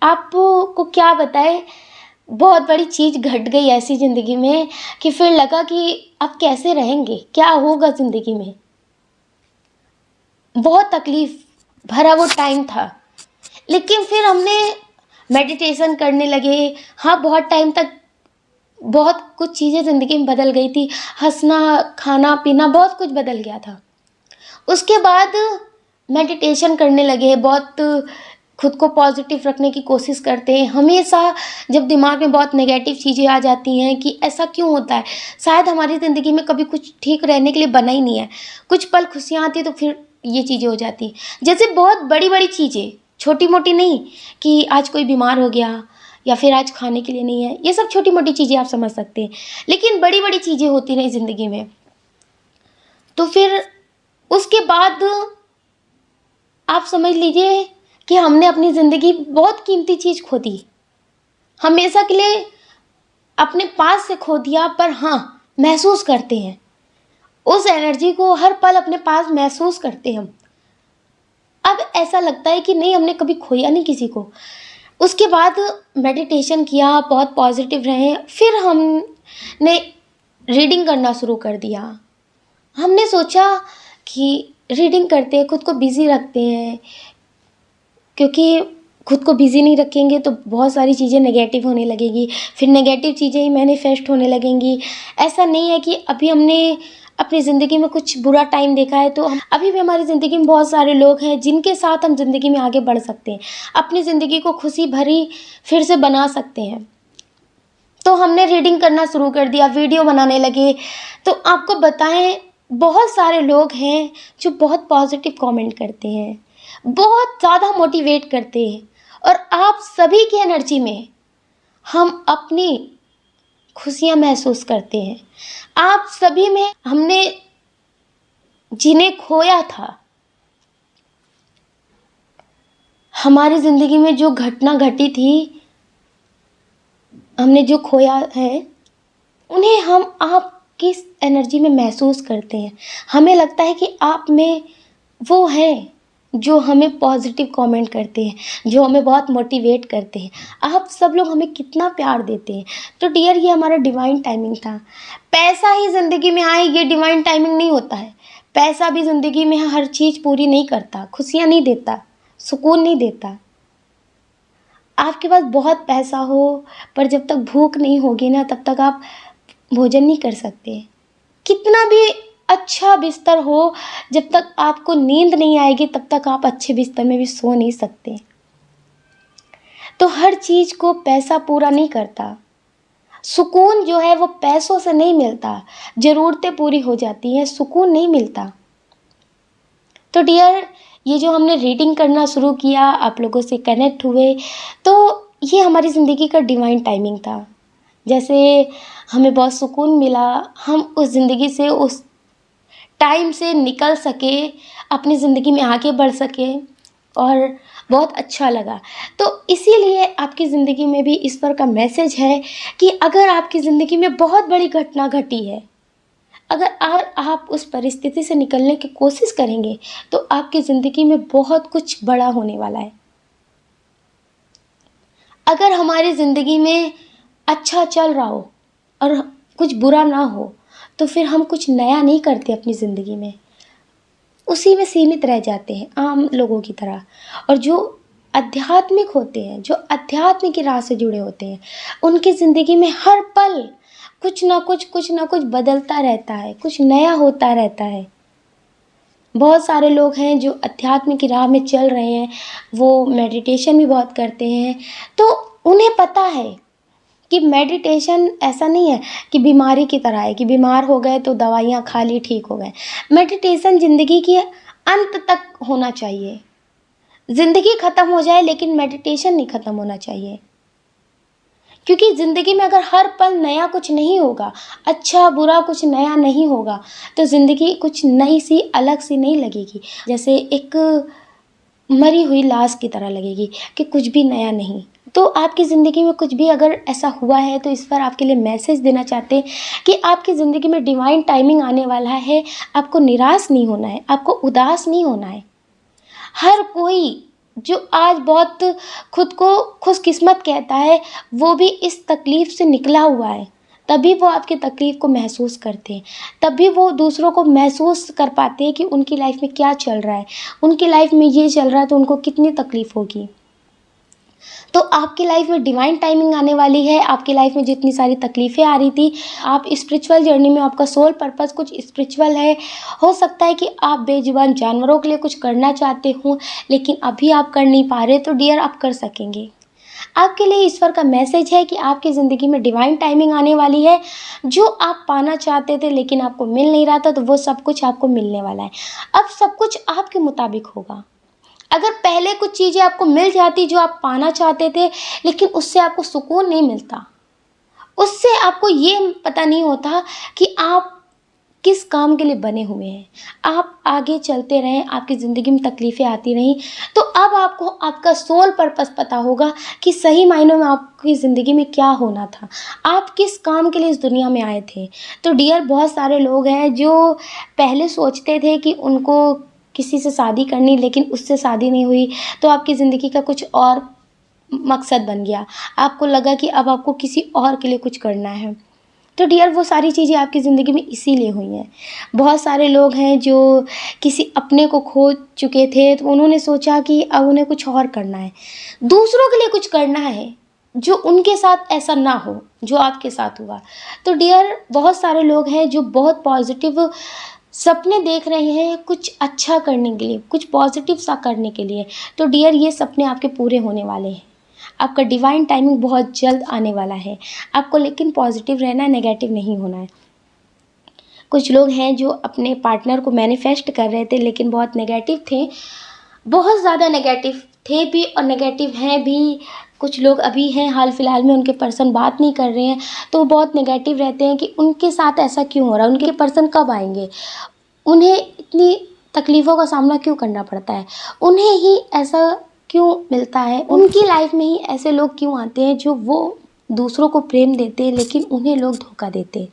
आपको क्या बताएं, बहुत बड़ी चीज़ घट गई ऐसी ज़िंदगी में कि फिर लगा कि अब कैसे रहेंगे, क्या होगा ज़िंदगी में। बहुत तकलीफ़ भरा वो टाइम था, लेकिन फिर हमने मेडिटेशन करने लगे। हाँ, बहुत टाइम तक बहुत कुछ चीज़ें ज़िंदगी में बदल गई थी, हँसना, खाना पीना बहुत कुछ बदल गया था। उसके बाद मेडिटेशन करने लगे, बहुत खुद को पॉजिटिव रखने की कोशिश करते हैं। हमेशा जब दिमाग में बहुत नेगेटिव चीज़ें आ जाती हैं कि ऐसा क्यों होता है, शायद हमारी ज़िंदगी में कभी कुछ ठीक रहने के लिए बना ही नहीं है। कुछ पल खुशियाँ आती हैं तो फिर ये चीज़ें हो जाती हैं। जैसे बहुत बड़ी बड़ी चीज़ें, छोटी मोटी नहीं, कि आज कोई बीमार हो गया या फिर आज खाने के लिए नहीं है, ये सब छोटी मोटी चीज़ें आप समझ सकते हैं। लेकिन बड़ी बड़ी चीज़ें होती रही ज़िंदगी में, तो फिर उसके बाद आप समझ लीजिए कि हमने अपनी ज़िंदगी बहुत कीमती चीज़ खो दी, हमेशा के लिए अपने पास से खो दिया। पर हाँ, महसूस करते हैं उस एनर्जी को, हर पल अपने पास महसूस करते हैं हम। अब ऐसा लगता है कि नहीं, हमने कभी खोया नहीं किसी को। उसके बाद मेडिटेशन किया, बहुत पॉजिटिव रहे। फिर हमने रीडिंग करना शुरू कर दिया। हमने सोचा कि रीडिंग करते हैं, खुद को बिज़ी रखते हैं, क्योंकि खुद को बिज़ी नहीं रखेंगे तो बहुत सारी चीज़ें नेगेटिव होने लगेगी, फिर नेगेटिव चीज़ें ही मैनिफेस्ट होने लगेंगी। ऐसा नहीं है कि अभी हमने अपनी ज़िंदगी में कुछ बुरा टाइम देखा है तो हम अभी भी, हमारी ज़िंदगी में बहुत सारे लोग हैं जिनके साथ हम ज़िंदगी में आगे बढ़ सकते हैं, अपनी ज़िंदगी को खुशी भरी फिर से बना सकते हैं। तो हमने रीडिंग करना शुरू कर दिया, वीडियो बनाने लगे। तो आपको बताएं, बहुत सारे लोग हैं जो बहुत पॉजिटिव कमेंट करते हैं, बहुत ज़्यादा मोटिवेट करते हैं, और आप सभी की एनर्जी में हम अपनी खुशियाँ महसूस करते हैं। आप सभी में हमने जिन्हें खोया था, हमारी ज़िंदगी में जो घटना घटी थी, हमने जो खोया है, उन्हें हम आपकी एनर्जी में महसूस करते हैं। हमें लगता है कि आप में वो हैं जो हमें पॉजिटिव कमेंट करते हैं, जो हमें बहुत मोटिवेट करते हैं। आप सब लोग हमें कितना प्यार देते हैं। तो डियर, ये हमारा डिवाइन टाइमिंग था। पैसा ही ज़िंदगी में आए, ये डिवाइन टाइमिंग नहीं होता है। पैसा भी ज़िंदगी में हर चीज़ पूरी नहीं करता, खुशियाँ नहीं देता, सुकून नहीं देता। आपके पास बहुत पैसा हो, पर जब तक भूख नहीं होगी ना, तब तक आप भोजन नहीं कर सकते। कितना भी अच्छा बिस्तर हो, जब तक आपको नींद नहीं आएगी तब तक आप अच्छे बिस्तर में भी सो नहीं सकते। तो हर चीज़ को पैसा पूरा नहीं करता। सुकून जो है वो पैसों से नहीं मिलता, ज़रूरतें पूरी हो जाती हैं, सुकून नहीं मिलता। तो डियर, ये जो हमने रीडिंग करना शुरू किया, आप लोगों से कनेक्ट हुए, तो ये हमारी ज़िंदगी का डिवाइन टाइमिंग था। जैसे हमें बहुत सुकून मिला, हम उस ज़िंदगी से, उस टाइम से निकल सके, अपनी ज़िंदगी में आगे बढ़ सके, और बहुत अच्छा लगा। तो इसीलिए आपकी ज़िंदगी में भी ईश्वर का मैसेज है कि अगर आपकी ज़िंदगी में बहुत बड़ी घटना घटी है, अगर आप उस परिस्थिति से निकलने की कोशिश करेंगे तो आपकी ज़िंदगी में बहुत कुछ बड़ा होने वाला है। अगर हमारी ज़िंदगी में अच्छा चल रहा हो और कुछ बुरा ना हो, तो फिर हम कुछ नया नहीं करते अपनी ज़िंदगी में, उसी में सीमित रह जाते हैं आम लोगों की तरह। और जो आध्यात्मिक होते हैं, जो अध्यात्म की राह से जुड़े होते हैं, उनकी ज़िंदगी में हर पल कुछ ना कुछ बदलता रहता है, कुछ नया होता रहता है। बहुत सारे लोग हैं जो अध्यात्म की राह में चल रहे हैं, वो मेडिटेशन भी बहुत करते हैं, तो उन्हें पता है कि मेडिटेशन ऐसा नहीं है कि बीमारी की तरह है कि बीमार हो गए तो दवाइयाँ खा ली, ठीक हो गए। मेडिटेशन ज़िंदगी के अंत तक होना चाहिए। ज़िंदगी ख़त्म हो जाए लेकिन मेडिटेशन नहीं ख़त्म होना चाहिए, क्योंकि ज़िंदगी में अगर हर पल नया कुछ नहीं होगा, अच्छा बुरा कुछ नया नहीं होगा, तो ज़िंदगी कुछ नई सी अलग सी नहीं लगेगी। जैसे एक मरी हुई लाश की तरह लगेगी कि कुछ भी नया नहीं। तो आपकी ज़िंदगी में कुछ भी अगर ऐसा हुआ है तो इस पर आपके लिए मैसेज देना चाहते हैं कि आपकी ज़िंदगी में डिवाइन टाइमिंग आने वाला है। आपको निराश नहीं होना है, आपको उदास नहीं होना है। हर कोई जो आज बहुत खुद को खुशकिस्मत कहता है, वो भी इस तकलीफ़ से निकला हुआ है। तभी वो आपकी तकलीफ़ को महसूस करते हैं, तभी वो दूसरों को महसूस कर पाते हैं कि उनकी लाइफ़ में क्या चल रहा है। उनकी लाइफ़ में ये चल रहा है तो उनको कितनी तकलीफ़ होगी। तो आपकी लाइफ़ में डिवाइन टाइमिंग आने वाली है। आपकी लाइफ़ में जितनी सारी तकलीफ़ें आ रही थी, आप स्पिरिचुअल जर्नी में, आपका सोल पर्पस कुछ स्पिरिचुअल है। हो सकता है कि आप बेजुबान जानवरों के लिए कुछ करना चाहते हो, लेकिन अभी आप कर नहीं पा रहे, तो डियर आप कर सकेंगे। आपके लिए ईश्वर का मैसेज है कि आपकी ज़िंदगी में डिवाइन टाइमिंग आने वाली है। जो आप पाना चाहते थे लेकिन आपको मिल नहीं रहा था, तो वो सब कुछ आपको मिलने वाला है। अब सब कुछ आपके मुताबिक होगा। अगर पहले कुछ चीज़ें आपको मिल जाती जो आप पाना चाहते थे, लेकिन उससे आपको सुकून नहीं मिलता, उससे आपको ये पता नहीं होता कि आप किस काम के लिए बने हुए हैं। आप आगे चलते रहें, आपकी ज़िंदगी में तकलीफ़ें आती रहीं, तो अब आपको आपका सोल पर्पस पता होगा कि सही मायनों में आपकी ज़िंदगी में क्या होना था। आप किस काम के लिए इस दुनिया में आए थे। तो डियर, बहुत सारे लोग हैं जो पहले सोचते थे कि उनको किसी से शादी करनी, लेकिन उससे शादी नहीं हुई, तो आपकी ज़िंदगी का कुछ और मकसद बन गया। आपको लगा कि अब आपको किसी और के लिए कुछ करना है। तो डियर, वो सारी चीज़ें आपकी ज़िंदगी में इसीलिए हुई हैं। बहुत सारे लोग हैं जो किसी अपने को खो चुके थे, तो उन्होंने सोचा कि अब उन्हें कुछ और करना है, दूसरों के लिए कुछ करना है, जो उनके साथ ऐसा ना हो जो आपके साथ हुआ। तो डियर, बहुत सारे लोग हैं जो बहुत पॉजिटिव सपने देख रहे हैं कुछ अच्छा करने के लिए, कुछ पॉजिटिव सा करने के लिए। तो डियर, ये सपने आपके पूरे होने वाले हैं। आपका डिवाइन टाइमिंग बहुत जल्द आने वाला है। आपको लेकिन पॉजिटिव रहना है, नेगेटिव नहीं होना है। कुछ लोग हैं जो अपने पार्टनर को मैनिफेस्ट कर रहे थे, लेकिन बहुत नेगेटिव थे, बहुत ज़्यादा नेगेटिव थे भी और नेगेटिव हैं भी। कुछ लोग अभी हैं, हाल फिलहाल में उनके पर्सन बात नहीं कर रहे हैं, तो वो बहुत नेगेटिव रहते हैं कि उनके साथ ऐसा क्यों हो रहा है, उनके पर्सन कब आएंगे, उन्हें इतनी तकलीफ़ों का सामना क्यों करना पड़ता है, उन्हें ही ऐसा क्यों मिलता है, उनकी लाइफ में ही ऐसे लोग क्यों आते हैं जो वो दूसरों को प्रेम देते हैं लेकिन उन्हें लोग धोखा देते हैं।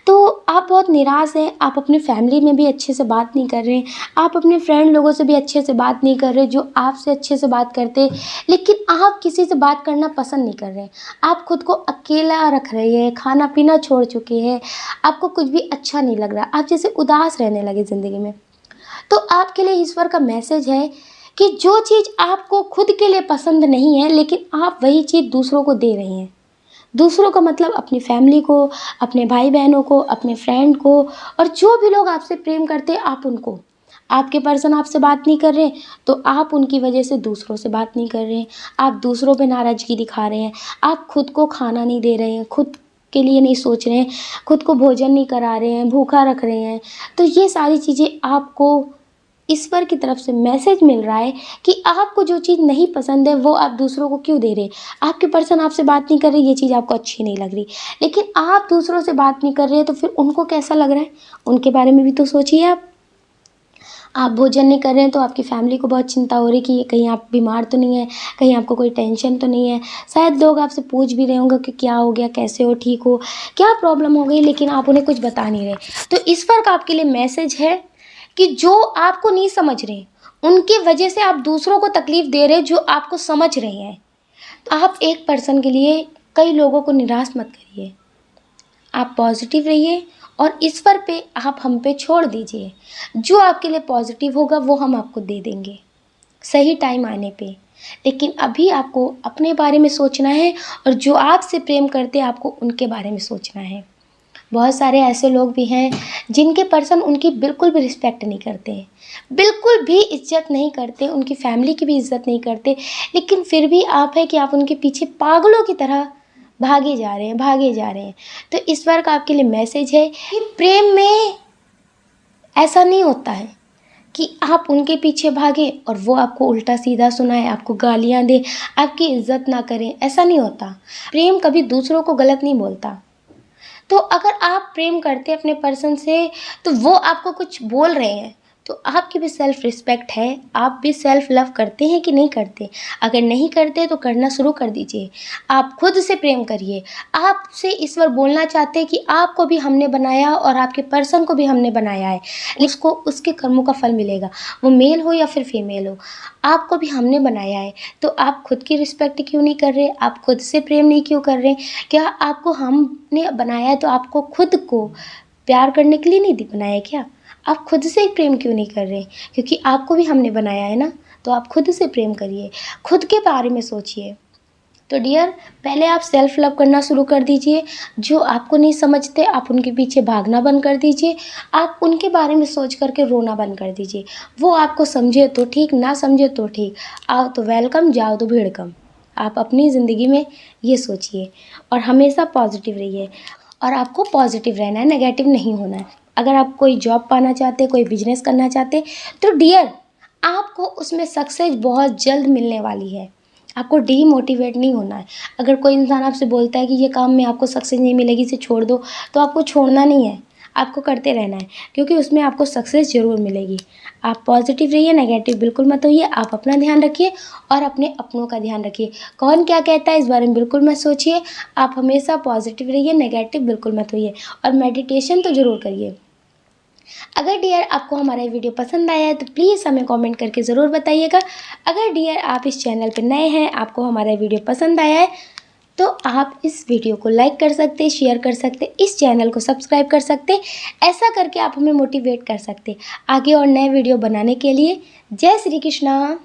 तो आप बहुत निराश हैं, आप अपनी फैमिली में भी अच्छे से बात नहीं कर रहे हैं, आप अपने फ्रेंड लोगों से भी अच्छे से बात नहीं कर रहे जो आपसे अच्छे से बात करते हैं, लेकिन आप किसी से बात करना पसंद नहीं कर रहे। आप खुद को अकेला रख रहे हैं, खाना पीना छोड़ चुके हैं, आपको कुछ भी अच्छा नहीं लग रहा, आप जैसे उदास रहने लगे ज़िंदगी में। तो आपके लिए ईश्वर का मैसेज है कि जो चीज़ आपको खुद के लिए पसंद नहीं है, लेकिन आप वही चीज़ दूसरों को दे रही हैं। दूसरों का मतलब अपनी फैमिली को, अपने भाई बहनों को, अपने फ्रेंड को, और जो भी लोग आपसे प्रेम करते हैं आप उनको। आपके पर्सन आपसे बात नहीं कर रहे हैं, तो आप उनकी वजह से दूसरों से बात नहीं कर रहे हैं। आप दूसरों पे नाराज़गी दिखा रहे हैं, आप खुद को खाना नहीं दे रहे हैं, खुद के लिए नहीं सोच रहे हैं, खुद को भोजन नहीं करा रहे हैं, भूखा रख रहे हैं। तो ये सारी चीज़ें आपको ईश्वर की तरफ से मैसेज मिल रहा है कि आपको जो चीज़ नहीं पसंद है वो आप दूसरों को क्यों दे रहे हैं। आपके पर्सन आपसे बात नहीं कर रहे, ये चीज़ आपको अच्छी नहीं लग रही, लेकिन आप दूसरों से बात नहीं कर रहे तो फिर उनको कैसा लग रहा है, उनके बारे में भी तो सोचिए। आप भोजन नहीं कर रहे हैं तो आपकी फैमिली को बहुत चिंता हो रही कि कहीं आप बीमार तो नहीं है, कहीं आपको कोई टेंशन तो नहीं है। शायद लोग आपसे पूछ भी रहे होंगे कि क्या हो गया, कैसे हो, ठीक हो, क्या प्रॉब्लम हो गई, लेकिन आप उन्हें कुछ बता नहीं रहे। तो ईश्वर का आपके लिए मैसेज है कि जो आपको नहीं समझ रहे, उनकी वजह से आप दूसरों को तकलीफ़ दे रहे जो आपको समझ रहे हैं। आप एक पर्सन के लिए कई लोगों को निराश मत करिए, आप पॉजिटिव रहिए और ईश्वर पे, आप हम पे छोड़ दीजिए। जो आपके लिए पॉजिटिव होगा वो हम आपको दे देंगे सही टाइम आने पे। लेकिन अभी आपको अपने बारे में सोचना है और जो आपसे प्रेम करते हैं आपको उनके बारे में सोचना है। बहुत सारे ऐसे लोग भी हैं जिनके पर्सन उनकी बिल्कुल भी रिस्पेक्ट नहीं करते हैं, बिल्कुल भी इज़्ज़त नहीं करते, उनकी फैमिली की भी इज़्ज़त नहीं करते, लेकिन फिर भी आप है कि आप उनके पीछे पागलों की तरह भागे जा रहे हैं, भागे जा रहे हैं। तो इस बार का आपके लिए मैसेज है कि प्रेम में ऐसा नहीं होता है कि आप उनके पीछे भागें और वो आपको उल्टा सीधा सुनाए, आपको गालियाँ दे, आपकी इज़्ज़त ना करें, ऐसा नहीं होता। प्रेम कभी दूसरों को गलत नहीं बोलता। तो अगर आप प्रेम करते हैं अपने पर्सन से, तो वो आपको कुछ बोल रहे हैं, तो आपकी भी सेल्फ रिस्पेक्ट है, आप भी सेल्फ लव करते हैं कि नहीं करते? अगर नहीं करते तो करना शुरू कर दीजिए। आप खुद से प्रेम करिए। आपसे ईश्वर बोलना चाहते हैं कि आपको भी हमने बनाया और आपके पर्सन को भी हमने बनाया है। उसको उसके कर्मों का फल मिलेगा, वो मेल हो या फिर फीमेल हो। आपको भी हमने बनाया है, तो आप खुद की रिस्पेक्ट क्यों नहीं कर रहे? आप खुद से प्रेम नहीं क्यों कर रहे? क्या आपको हमने बनाया है तो आपको खुद को प्यार करने के लिए नहीं बनाया है क्या? आप खुद से ही प्रेम क्यों नहीं कर रहे? क्योंकि आपको भी हमने बनाया है ना, तो आप खुद से प्रेम करिए, खुद के बारे में सोचिए। तो डियर, पहले आप सेल्फ लव करना शुरू कर दीजिए। जो आपको नहीं समझते आप उनके पीछे भागना बंद कर दीजिए। आप उनके बारे में सोच करके रोना बंद कर दीजिए। वो आपको समझे तो ठीक, ना समझे तो ठीक। आओ तो वेलकम, जाओ तो भीड़ कम। आप अपनी ज़िंदगी में ये सोचिए और हमेशा पॉजिटिव रहिए। और आपको पॉजिटिव रहना है, नेगेटिव नहीं होना है। अगर आप कोई जॉब पाना चाहते हैं, कोई बिजनेस करना चाहते हैं, तो डियर, आपको उसमें सक्सेस बहुत जल्द मिलने वाली है। आपको डीमोटिवेट नहीं होना है। अगर कोई इंसान आपसे बोलता है कि ये काम में आपको सक्सेस नहीं मिलेगी, इसे छोड़ दो, तो आपको छोड़ना नहीं है, आपको करते रहना है, क्योंकि उसमें आपको सक्सेस ज़रूर मिलेगी। आप पॉजिटिव रहिए, नेगेटिव बिल्कुल मत होइए। आप अपना ध्यान रखिए और अपने अपनों का ध्यान रखिए। कौन क्या कहता है इस बारे में बिल्कुल मत सोचिए। आप हमेशा पॉजिटिव रहिए, नेगेटिव बिल्कुल मत होइए। और मेडिटेशन तो ज़रूर करिए। अगर डियर आपको हमारा ये वीडियो पसंद आया है तो प्लीज़ हमें कमेंट करके ज़रूर बताइएगा। अगर डियर आप इस चैनल पर नए हैं, आपको हमारा वीडियो पसंद आया है, तो आप इस वीडियो को लाइक कर सकते, शेयर कर सकते, इस चैनल को सब्सक्राइब कर सकते। ऐसा करके आप हमें मोटिवेट कर सकते आगे और नए वीडियो बनाने के लिए। जय श्री कृष्णा।